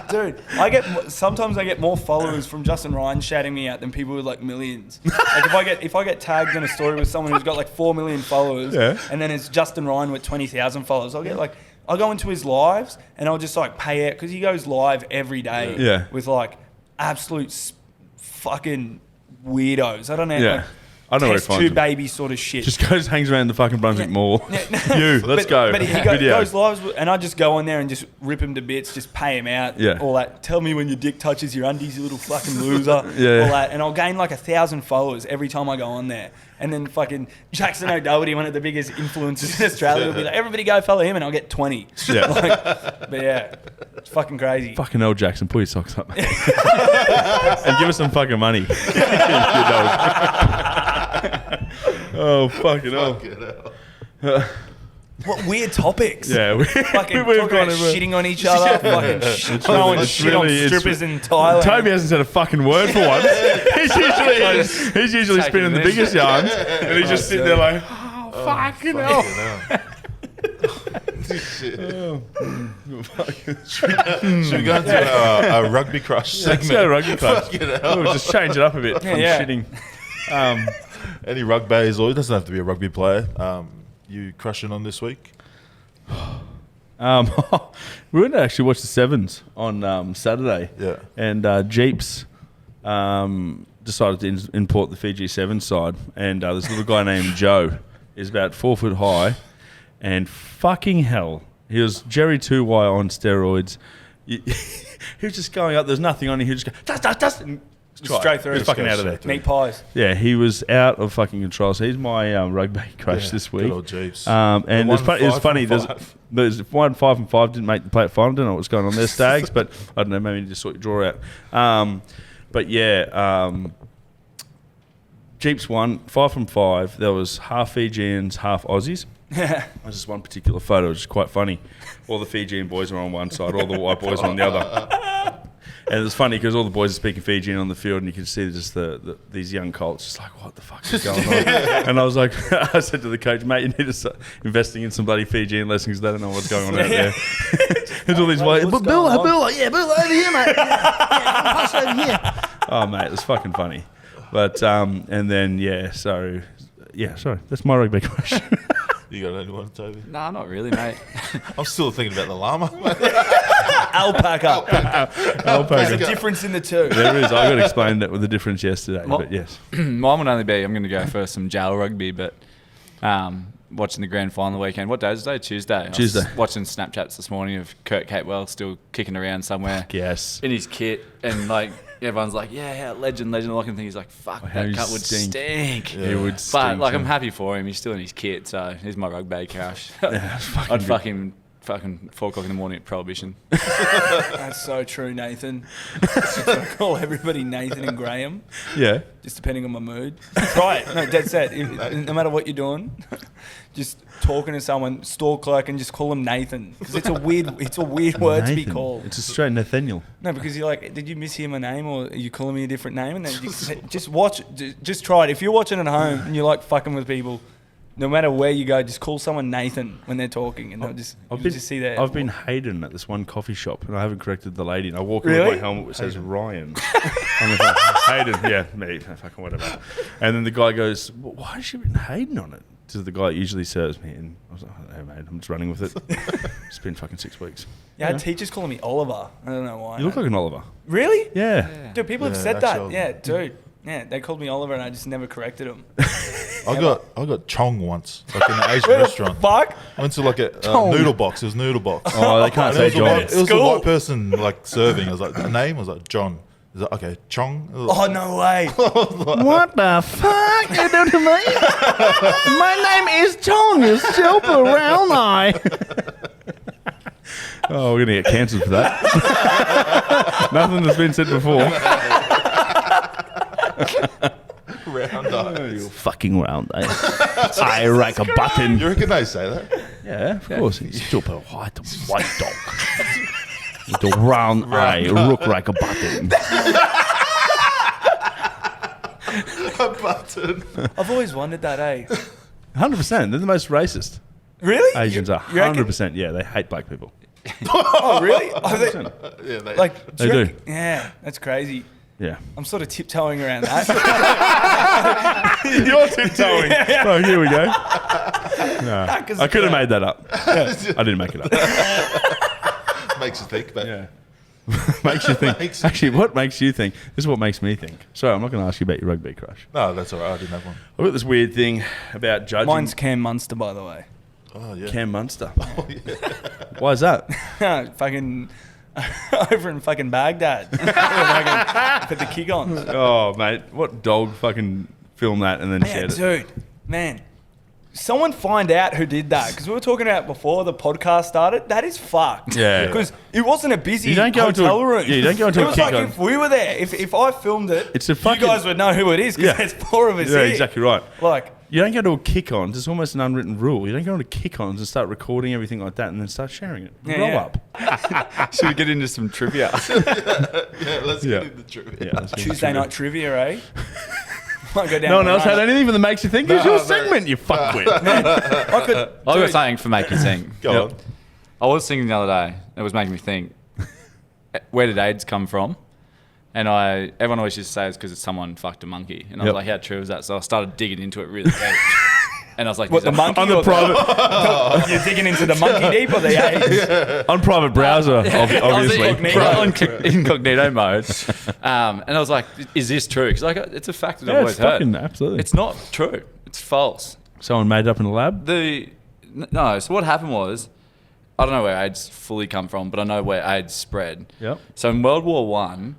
Dude, sometimes I get more followers from Justin Ryan shouting me out than people with like millions. Like if I get tagged in a story with someone who's got like 4 million followers, and then it's Justin Ryan with 20,000 followers, I'll go into his lives and I'll just like pay out because he goes live every day with like absolute fucking weirdos. I don't know. Yeah. I know where he finds two him. baby sort of shit. Just hangs around the fucking Brunswick Mall. Let's go. But he goes live, and I just go in there and just rip him to bits, just pay him out, all that. Tell me when your dick touches your undies, you little fucking loser, all that. And I'll gain like 1,000 followers every time I go on there. And then fucking Jackson O'Doherty, one of the biggest influencers in Australia, will be like, everybody go follow him, and I'll get 20. But yeah, it's fucking crazy. Fucking hell, Jackson, pull your socks up. And give us some fucking money. Oh, fucking hell. What weird topics. Yeah, Fucking we've talking about gone over- shitting on each other. Fucking throwing shit on strippers in Thailand. Toby hasn't said a fucking word for once. He's usually spinning the biggest yarns, and he's just sitting there like, oh, fucking hell. Shit. Should we go into a rugby crush segment? Let's go to rugby club. Fucking hell. We'll just change it up a bit from Yeah. shitting. Any rugby's, or it doesn't have to be a rugby player. You crushing on this week? We went to actually watch the Sevens on Saturday. Yeah. And Jeeps decided to import the Fiji Sevens side. And this little guy named Joe is about 4 foot high. And fucking hell, he was Jerry 2Y on steroids. He was just going up. There's nothing on him. He was just go, dust. And Straight through. He was fucking out of there. Meat pies. Yeah, he was out of fucking control. So he's my rugby crush this week. Good old Jeeps. And it's one funny. 5 and 5. There's 1, 5 and 5 didn't make the play final. Don't know what's going on there, Stags. But I don't know. Maybe you just sort your draw out. But yeah, Jeeps won 5 from 5. There was half Fijians, half Aussies. There's just one particular photo, which is quite funny. All the Fijian boys are on one side, all the white boys are on the other. And it's funny because all the boys are speaking Fijian on the field, and you can see just these young colts just like, what the fuck is going on? And I was like, I said to the coach, mate, you need to start investing in some bloody Fijian lessons because they don't know what's going on out there. There's all these white, Bill, over here, mate. Pass over here. Oh, mate, it's fucking funny. But and then sorry, that's my rugby crush. You got anyone, Toby? Nah, not really, mate. I'm still thinking about the llama. Alpaca. There's a Alpaca. difference in the two. There is. I got explained that with the difference yesterday. Well- But yes, Mine would only be, I'm going to go for some jail rugby, but watching the grand final weekend. What day is it? Tuesday. Tuesday. I was watching Snapchats this morning of Kurt Capewell still kicking around somewhere yes. in his kit, and like everyone's like, yeah, legend. All I can think is like, fuck, how that he cut would stink. He would But stink. like, I'm happy for him. He's still in his kit, so he's my rugby crush. Yeah, it's fucking I'd good. fuck him fucking 4 o'clock in the morning at Prohibition. That's so true, Nathan. I call everybody Nathan and Graham, Yeah. just depending on my mood. Try it. No, dead set. No matter what you're doing, just talking to someone, store clerk, and just call him Nathan because it's a weird word to be Nathan. called. It's a straight Nathaniel. No, because you're like, did you mishear my name, or are you calling me a different name? And then you just watch, just try it. If you're watching at home and you like fucking with people, no matter where you go, just call someone Nathan when they're talking, and they'll just see that. I've been Hayden at this one coffee shop, and I haven't corrected the lady. And I walk in Really? with my helmet which says Ryan. I'm like, Hayden, yeah, me, fucking whatever. And then the guy goes, well, "Why has she written Hayden on it?" To the guy that usually serves me, and I was like, "Hey, mate, I'm just running with it." It's been fucking 6 weeks. Yeah, I had teachers calling me Oliver. I don't know why. You look like an Oliver. Really? Yeah. Dude, people have Yeah, said that. actually. Yeah, dude. Yeah, they called me Oliver, and I just never corrected them. I got chong once, like in an Asian Where the restaurant. fuck? I went to like a noodle box. It was noodle box. Oh, they can't And say it was, a John. white, it was a School. white person like serving. I was like, the name? I was like, John. Is that okay? Chong? I was like, Oh, no way. What the fuck you do to me? My name is John, you stupid round eye. Oh, we're gonna get cancelled for that. Nothing that's been said before. round eye. You fucking round, eh? I like a button. You reckon they say that? Yeah, of course. Stupid white dog. The round eye, look like a button. A button. I've always wondered that, eh? 100%. They're the most racist. Really? Asians are You reckon? 100%. Yeah, they hate black people. Oh, really? Oh, they, 100%. Yeah, they, like, They you do. reckon- Yeah, that's crazy. Yeah. I'm sort of tiptoeing around that. You're tiptoeing. Oh, here we go. No, 'cause, I could have made that up. I didn't make it up. makes you think, but Yeah. Makes you think. Actually, what makes you think? This is what makes me think. Sorry, I'm not going to ask you about your rugby crush. no, that's all right. I didn't have one. I've got this weird thing about judging. Mine's Cam Munster, by the way. Oh yeah. Cam Munster. Why is that? Fucking over in fucking Baghdad. Fucking put the kick on. Oh, mate. What dog fucking filmed that and then Man, shared it? dude, man. someone find out who did that, because we were talking about before the podcast started. That is fucked. Yeah. Because it wasn't a busy You don't go into hotel a- room. yeah, you don't go into it a was kick like on. if we were there, if I filmed it, It's a fucking- you guys would know who it is because Yeah. there's 4 of us Yeah, here. exactly right. Like, You don't go to a kick-ons. It's almost an unwritten rule. You don't go to kick-ons and start recording everything like that and then start sharing it. Yeah, Grow yeah. up. Should we get into some trivia? Yeah, let's Yeah. get into trivia. Yeah, that's good. Tuesday night trivia, eh? Might go down No one the else run. had anything that makes you think? It's your segment, you fuckwit. I could. I've got something for make you think. Go on. I was thinking the other day, it was making me think, where did AIDS come from? And everyone always used to say it's because someone fucked a monkey. And I was Yep. like, how true is that? So I started digging into it really deep. And I was like, What, the monkey? On the or private, You're digging into the monkey deep or the AIDS? on private browser, obviously. incognito. Incognito mode. And I was like, is this true? Because like, it's a fact that I've Yeah, always it's fucking heard. absolutely. It's not true. It's false. Someone made it up in the lab. No, so what happened was, I don't know where AIDS fully come from, but I know where AIDS spread. Yep. So in World War One,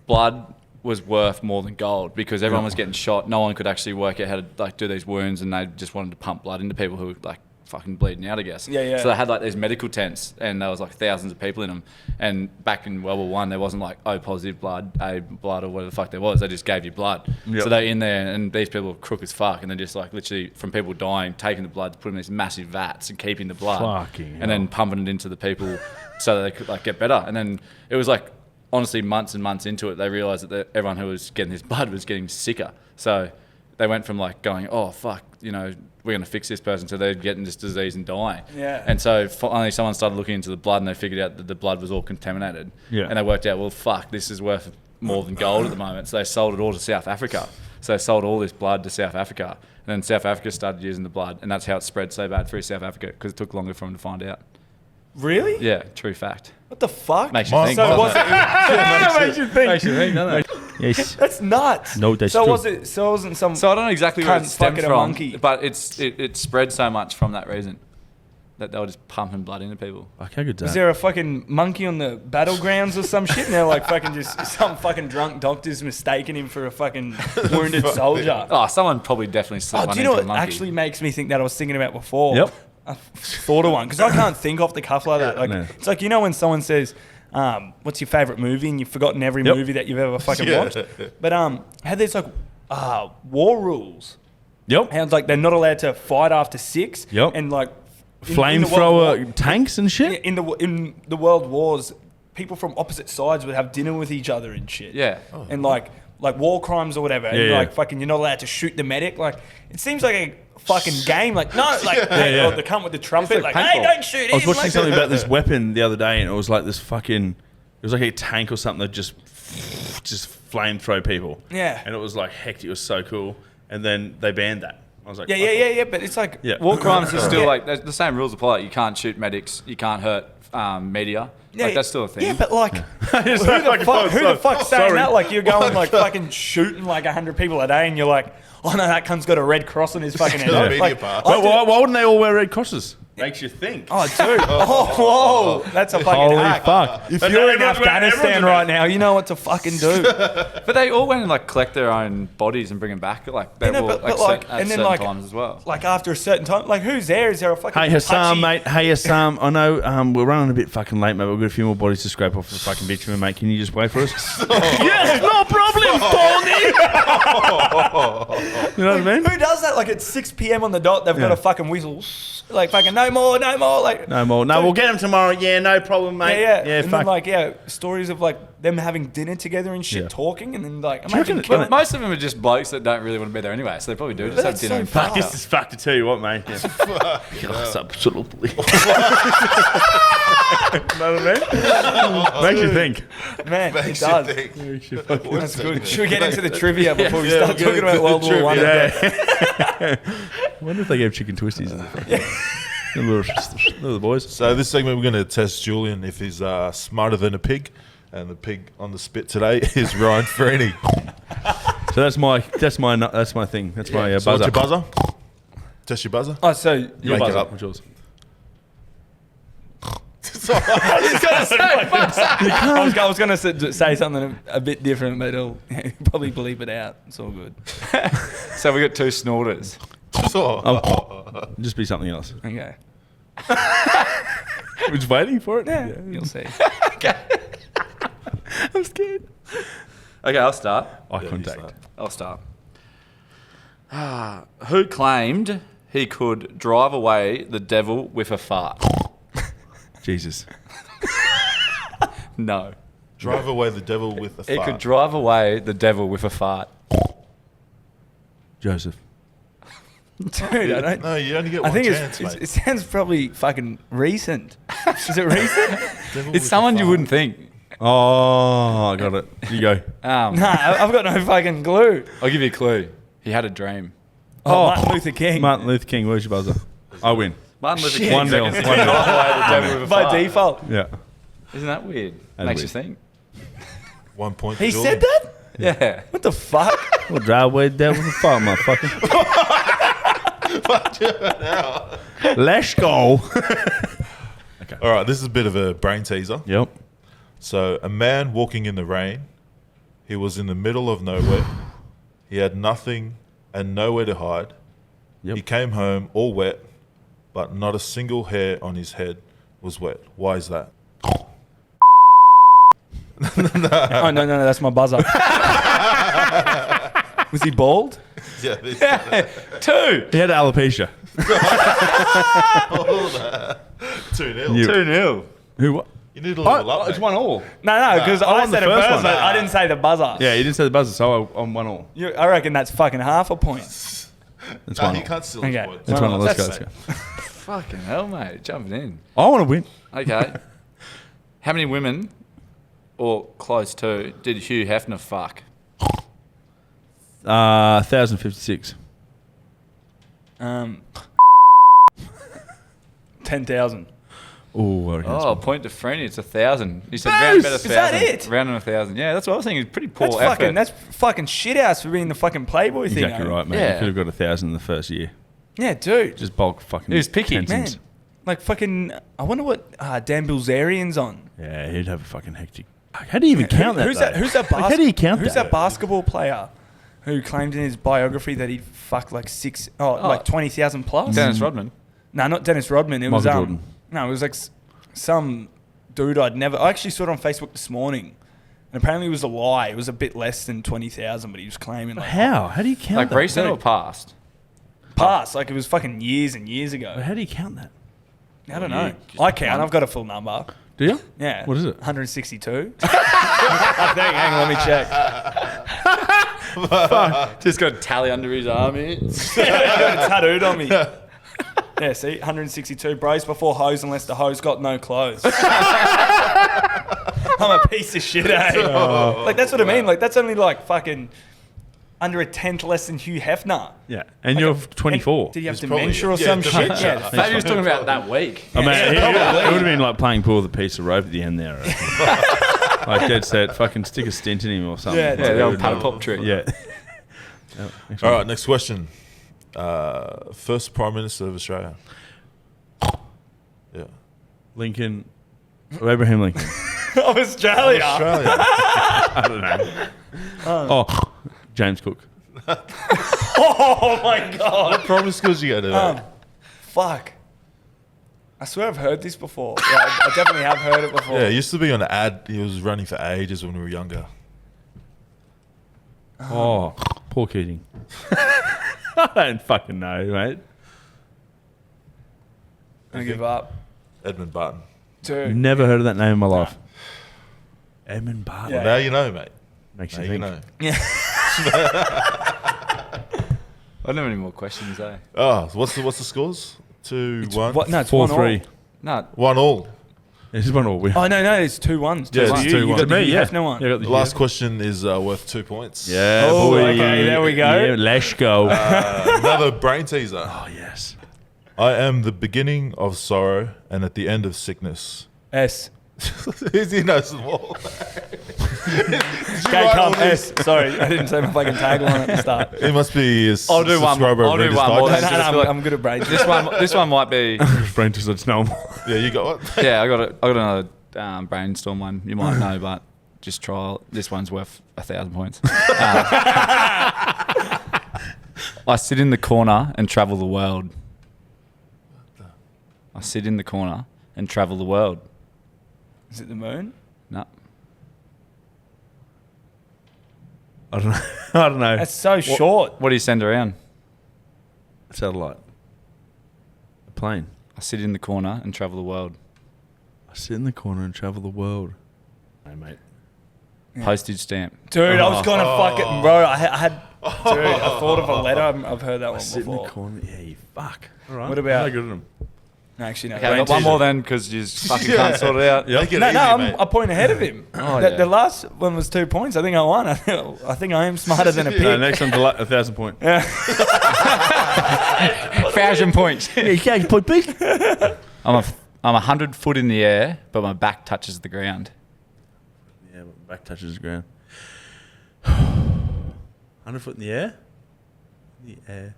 blood was worth more than gold because everyone was getting shot. No one could actually work out how to like do these wounds, and they just wanted to pump blood into people who were like fucking bleeding out, I guess. Yeah, yeah. So they had like these medical tents, and there was like thousands of people in them. And back in World War One, there wasn't like O positive blood, A blood, or whatever the fuck there was. They just gave you blood. Yep. So they're in there, and these people were crook as fuck, and they're just like literally from people dying, taking the blood, putting in these massive vats, and keeping the blood, Fucking and then pumping it into the people so that they could like get better. And then it was like, honestly, months and months into it, they realised that everyone who was getting this blood was getting sicker. So they went from like going, oh, fuck, you know, we're going to fix this person, so they're getting this disease and dying. Yeah. And so finally someone started looking into the blood, and they figured out that the blood was all contaminated. Yeah. And they worked out, well, fuck, this is worth more than gold at the moment. So they sold it all to South Africa. So they sold all this blood to South Africa. And then South Africa started using the blood, and that's how it spread so bad through South Africa, because it took longer for them to find out. Really? Yeah, true fact. What the fuck? Makes you think. So doesn't was it? it? Makes you think. Makes you think, doesn't it? Yes. That's nuts. No, that's so true. was it? So it wasn't some. So I don't know exactly where it Cunt stemmed fucking a from, monkey. but it spread so much from that reason that they were just pumping blood into people. Fuck, how good's Was that? there a fucking monkey on the battlegrounds or some shit? And they're like fucking just some fucking drunk doctors mistaking him for a fucking wounded soldier. Oh, someone probably definitely slipped Oh, one do you know into what a monkey. actually makes me think that I was thinking about before? Yep. I thought of one because I can't think off the cuff like that. Like No. it's like, you know, when someone says, "What's your favorite movie?" and you've forgotten every Yep. movie that you've ever fucking Yeah. watched. But had these like war rules. Yep. How like they're not allowed to fight after 6. Yep. And like in the World War- Flamethrower tanks and shit? in the world wars, people from opposite sides would have dinner with each other and shit. Yeah. And like war crimes or whatever. And Yeah, yeah. like fucking you're not allowed to shoot the medic. Like it seems like a fucking game. Like no, like hey, yeah. or the cunt with the trumpet. like Like, hey, paintball. don't shoot him. I was watching like, something about this weapon the other day, and it was like this fucking... It was like a tank or something that just flamethrow people. Yeah. And it was like hectic. It was so cool. And then they banned that. I was like... Yeah. But it's like Yeah. War crimes are still Yeah. like the same rules apply. You can't shoot medics. You can't hurt media. Yeah, Like that's still a thing. Yeah, but like, It's who like, the fuck, who the oh, fuck's saying sorry. that? Like, you're going like fucking shooting like 100 people a day, and you're like, oh no, that cunt's got a red cross on his fucking head. Yeah. Media Like, pass. I Why wouldn't they all wear red crosses? Makes you think. Oh, dude. Oh, whoa. That's a fucking Holy hack. fuck. If But you're in everyone's wearing- Afghanistan everyone's right now, you know what to fucking do. But they all went and like collect their own bodies and bring them back. Like they You know, will but like, like, at and then certain like, times as well. like after a certain time, like who's there? Is there a fucking Hey Hassam, touchy- mate. Hey Hassam, I know we're running a bit fucking late, mate. We've got a few more bodies to scrape off the fucking bitumen, mate. Can you just wait for us? Yes, no problem, Tony. You know what I mean? Who does that? Like at 6 p.m. on the dot, they've got Yeah. a fucking whistle. Like fucking no more. Like No more. No, we'll get him tomorrow. Yeah, no problem, mate. Yeah. Yeah, And fuck. then like stories of like them having dinner together and shit, Yeah. talking, and then like you reckon imagine it- killing. But most of them are just blokes that don't really want to be there anyway, so they probably do just have That's dinner so and fucked. fuck. This is fuck to tell you what, mate. Yeah. Yes, absolutely. You know what I mean? Makes you think. Man, it Makes you does. think. That's good. Should we get into the trivia before we Yeah, start we'll talking get about into World the War One? trivia. I wonder if they gave chicken twisties in there. Little boys. So this segment we're going to test Julian if he's smarter than a pig, and the pig on the spit today is Ryan Freeney. So that's my thing. That's my So buzzer. what's your buzzer? Test your buzzer. Oh, so Your Make it buzzer. up. What's yours? I was going to say something a bit different, but he'll probably bleep it out. It's all good. So we got two snorters. Just be something else. Okay. We're just waiting for it. Yeah, you'll see. I'm scared. Okay, I'll start. Eye contact. I'll start. Who claimed he could drive away the devil with a fart? Jesus. No. Drive away the devil with a He fart. could drive away the devil with a fart. Joseph. Dude, I don't. No, you only get I one think chance, mate. it sounds probably fucking recent. Is it recent? Devil with It's a someone you fart. wouldn't think. Oh, I got it. You go. Nah, I've got no fucking clue. I'll give you a clue. He had a dream. Oh, Martin Luther King. Martin Luther King, where's your buzzer? I win. Martin Luther Shit. King 1-0. reckons he could drive away the devil with a By fart. default. Yeah. Isn't that weird? That's Makes weird. you think. 1 point. He to Julian. said that? Yeah. What the fuck? Well, drive away the devil with a fart, motherfucker. Let's go. All right, this is a bit of a brain teaser. Yep. So, a man walking in the rain. He was in the middle of nowhere. He had nothing and nowhere to hide. Yep. He came home all wet, but not a single hair on his head was wet. Why is that? Oh, no, that's my buzzer. Was he bald? Yeah. 2. He had alopecia. 2-0. You- 2-0. Who? What? You need to level up, It's mate. 1-1. No, because I I won the said it first first, one. but I didn't say the buzzer. Yeah, you didn't say the buzzer, so I'm 1-1. I reckon that's fucking half a point. It's Nah, 1-1. you can't steal his Okay. points. It's 1-1. Let's go. That's- Let's go. Fucking hell, mate. Jumping in. I want to win. Okay. How many women, or close to, did Hugh Hefner fuck? 1,056. 10,000. Ooh, I reckon that's Oh, one. point to Freeney. It's 1,000. He said round about 1,000. Is that it? Round on 1,000. Yeah, that's what I was thinking. It's pretty poor That's effort. fucking shit house for being the fucking Playboy thing. Exactly eh? right, mate. Yeah. You could have got 1,000 in the first year. Yeah, dude. Just bulk fucking. He was picky. Man, Kensons. like fucking. I wonder what Dan Bilzerian's on. Yeah, he'd have a fucking hectic. How do you even count that? Who's that? though? Who's that? Like, how do you count Who's that? that basketball player who claimed in his biography that he fucked like like 20,000 plus? Dennis Rodman. No, not Dennis Rodman. It was Michael Jordan. No, it was like some dude I actually saw it on Facebook this morning, and apparently it was a lie. It was a bit less than 20,000, but he was claiming like How? How do you count Like that? recent or past? past, like it was fucking years and years ago. How do you count that? I don't know. I count. I've got a full number. Do you? Yeah. What is it? 162. I think. Hang on, let me check. Just got a tally under his arm here. I've got it tattooed on me. Yeah, see, 162 bros before hose unless the hose got no clothes. I'm a piece of shit, eh? Like, that's what I mean. Like, that's only like fucking under a tenth less than Hugh Hefner. Yeah. And you're 24. Did you have He's probably- dementia or yeah, some dementia. shit? Yeah. Maybe he was talking about that week. I mean, it probably. would have been like playing pool with a piece of rope at the end there. I reckon. Like dead set, fucking stick a stint in him or something. Yeah, Like, Yeah, the it old would- paddle pop trick. Yeah. All right, next question. First Prime Minister of Australia. Yeah. Lincoln. Abraham Lincoln. Of Australia. Australia. I don't know. Oh, James Cook. Oh my God. Primary schools you go to? That? Fuck. I swear I've heard this before. Yeah, I definitely have heard it before. Yeah, it used to be on an ad. He was running for ages when we were younger. Oh, Paul Keating. I don't fucking know, mate. I give up. Edmund Barton. Dude. Never heard of that name in my life. Edmund Barton. Yeah. Now you know, mate. Makes Now you you think. know. Yeah. I don't have any more questions, eh? Oh, what's the scores? 2-1. What? No, it's 1-3. 4-3. No. 1-1. This is one all. Oh, no, it's 2-1. Yeah, it's You 2-1. got the Me, Hugh yeah. Hefner one. Yeah, I got the The last question is worth 2 points. Yeah, Oh, boy. okay, there we go. Yeah, let's go. Another brain teaser. oh, yes. I am the beginning of sorrow and at the end of sickness. S. He knows them all. Okay, come S. Sorry, I didn't say my fucking tagline at the start. It must be a I'll do one more. subscriber of I'll do Reader's one more. Digest. I just feel like- I'm good at brain. This one might be. Brain teaser, it's normal. Yeah, you got what? Yeah, I got another brainstorm one. You might know, but just try. This one's worth 1,000 points. I sit in the corner and travel the world. I sit in the corner and travel the world. Is it the moon? No. I don't know. I don't know. That's so short. What do you send around? Satellite. A plane. I sit in the corner and travel the world. I sit in the corner and travel the world. Hey, mate. Postage stamp. Dude, I was gonna fucking bro. I had. Dude, I thought of a letter. I've heard that one Sit in the before. corner. Yeah, you fuck. All right. What about- I'm no good at them. No, actually, no. Okay, I got one more then because you just fucking can't sort it out. Make it No, easy, I'm mate. a point ahead of him. Oh, the, yeah. the last one was 2 points. I think I won. I think I am smarter than a pig. No, next one's 1,000 point. 1,000 points. You can't put big. I'm 100 foot in the air, but my back touches the ground. Yeah, my back touches the ground. 100 foot in the air? In the air.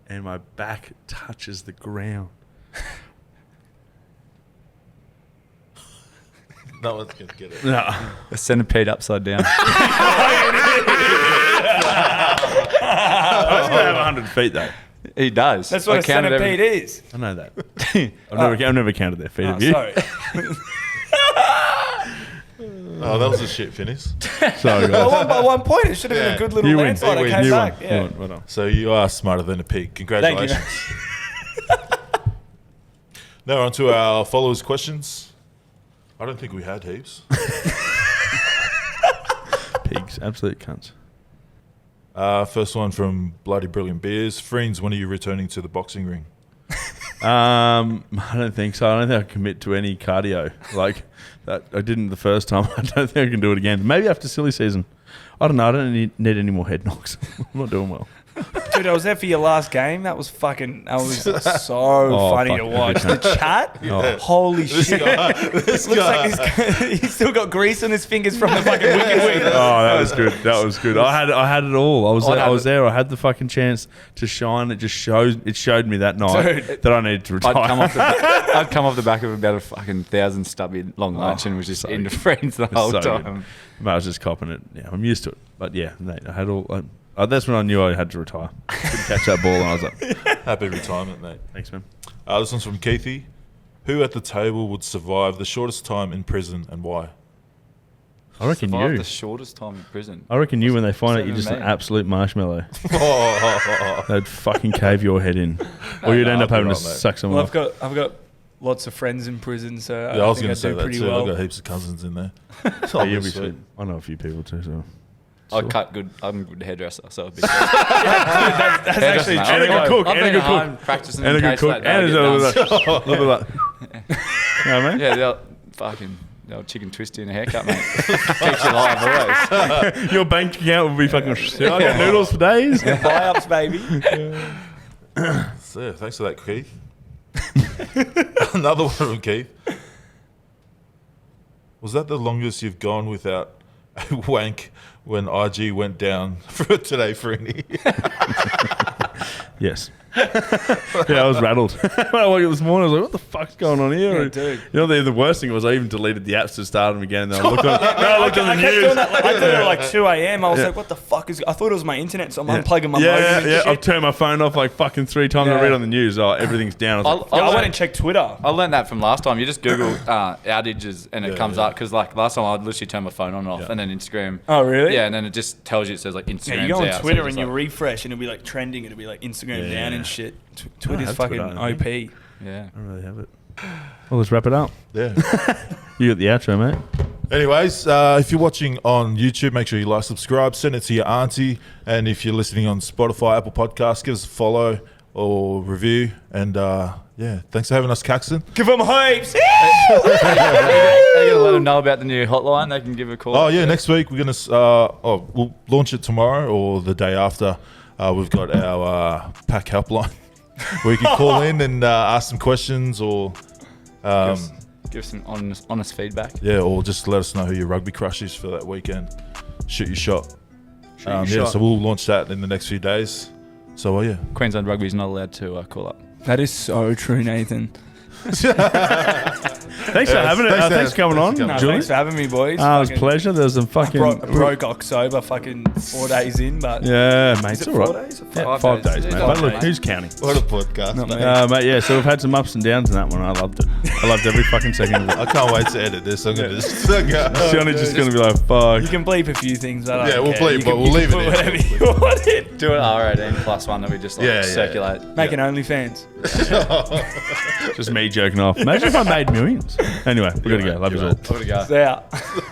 And my back touches the ground. No one's going to get it. No. A centipede upside down. I don't think I have 100 feet, though. He does. That's what I a counted centipede is. I know that. I've never counted their feet. Oh, Have you? sorry. Oh, that was a shit finish. Sorry, I guys. won by 1 point. It should have been Yeah. a good little You win. landslide. I You came You back. won. Yeah. You won. Well done. So you are smarter than a pig. Congratulations. Now on to our followers' questions. I don't think we had heaps. Pigs. Absolute cunts. First one from Bloody Brilliant Beers. Friends, when are you returning to the boxing ring? I don't think so. I don't think I commit to any cardio like that. I didn't the first time. I don't think I can do it again. Maybe after silly season. I don't know. I don't need any more head knocks. I'm not doing well. Dude, I was there for your last game. That was so funny fuck, to watch. every The chat, holy shit. Looks like he's still got grease on his fingers from the fucking wicket wing. Oh, that was good. That was good. I had it all. I was it. there. I had the fucking chance to shine. It showed me that night Dude. that I needed to retire. I'd come off the back of about a fucking 1,000 stubby long lunch and was just so into good. friends the whole so time. good. But I was just copping it. Yeah, I'm used to it. But yeah, mate, I had all. That's when I knew I had to retire. Couldn't catch that ball, and I was like, Happy retirement, mate. "Thanks, man." This one's from Keithy. Who at the table would survive the shortest time in prison and why? I reckon Survived you. the shortest time in prison. I reckon you when they find out you're Seven just an men. absolute marshmallow. Oh, They'd fucking cave your head in, or you'd no, end up I'll having be to right, mate. suck someone Well, off. I've got lots of friends in prison, so yeah, I was think going to say do that pretty too. well. I've got heaps of cousins in there. Yeah, you'll be sweet. I know a few people too, so. I cut good. I'm a good hairdresser, so it'd be That's actually Hairdresser, true. And a good cook. I've And a been good at cook. home practicing And a in good case cook. that day And I a get little done. bit like, you know what I mean? Yeah, the old chicken twisty and a haircut, mate. Keeps you alive always. Your bank account will be fucking. I got noodles for days. Buy-ups, baby. So, yeah, thanks for that, Keith. Another one from Keith. Was that the longest you've gone without a wank when IG went down for today, Freeney? Yes. Yeah, I was rattled. When I woke up this morning, I was like, what the fuck's going on here? Yeah, dude. You know, the worst thing was I even deleted the apps to start them again. And then I looked on, I looked on the I kept news. doing that. I did it at like 2 a.m. I was Yeah. like, what the fuck is... I thought it was my internet, so I'm unplugging my Yeah, modem yeah, and yeah. shit. I've turned my phone off like fucking 3 times. I Yeah. read on the news, oh, everything's down. I was like, I went and checked Twitter. I learned that from last time. You just Google outages and it comes up because like last time I literally turned my phone on and off and then Instagram. Oh, really? Yeah, and then it just tells you it says like Instagram. Yeah, you go on out, so Twitter it's and just you like- refresh and it'll be like trending. It'll be like Instagram Yeah. down and shit. I Twitter's have fucking Twitter, I OP. think. Yeah. I don't really have it. Well, let's wrap it up. Yeah. You got the outro, mate. Anyways, if you're watching on YouTube, make sure you like, subscribe, send it to your auntie. And if you're listening on Spotify, Apple Podcasts, give us a follow or review. And yeah, thanks for having us, Caxton. Give them heaps. Are you going to let them know about the new hotline? They can give a call. Oh, yeah, next week we're going to, we'll launch it tomorrow or the day after. We've got our PAC helpline where you can call in and ask some questions or... Give some honest feedback. yeah, or just let us know who your rugby crush is for that weekend. Shoot your shot. your Yeah, shot. so we'll launch that in the next few days. So, yeah. Queensland Rugby is not allowed to call up. That is so true, Nathan. Thanks for having it. Thanks for coming on, No, Julian. thanks for having me, boys. It was a pleasure. There's some fucking... I broke October fucking 4 days in, but... Yeah, mate, Is it's it all 4 right. days? Or Yeah, 5 5 days, days? mate. Yeah, But look, mate. who's counting? What a podcast. Not me. Mate, yeah, so we've had some ups and downs in that one. I loved it. I loved every fucking second of it. I can't wait to edit this. I'm going to just go. Johnny's just going to be like, fuck. You can bleep a few things. I don't Yeah, we'll care. bleep, You but can- we'll you leave can it put in. whatever you want in. Do it R18 plus one that we just like Yeah, yeah. circulate. Make an OnlyFans. Just me joking off. Imagine if I made millions. Anyway, we got to go. Love you all. Over to go. It's out.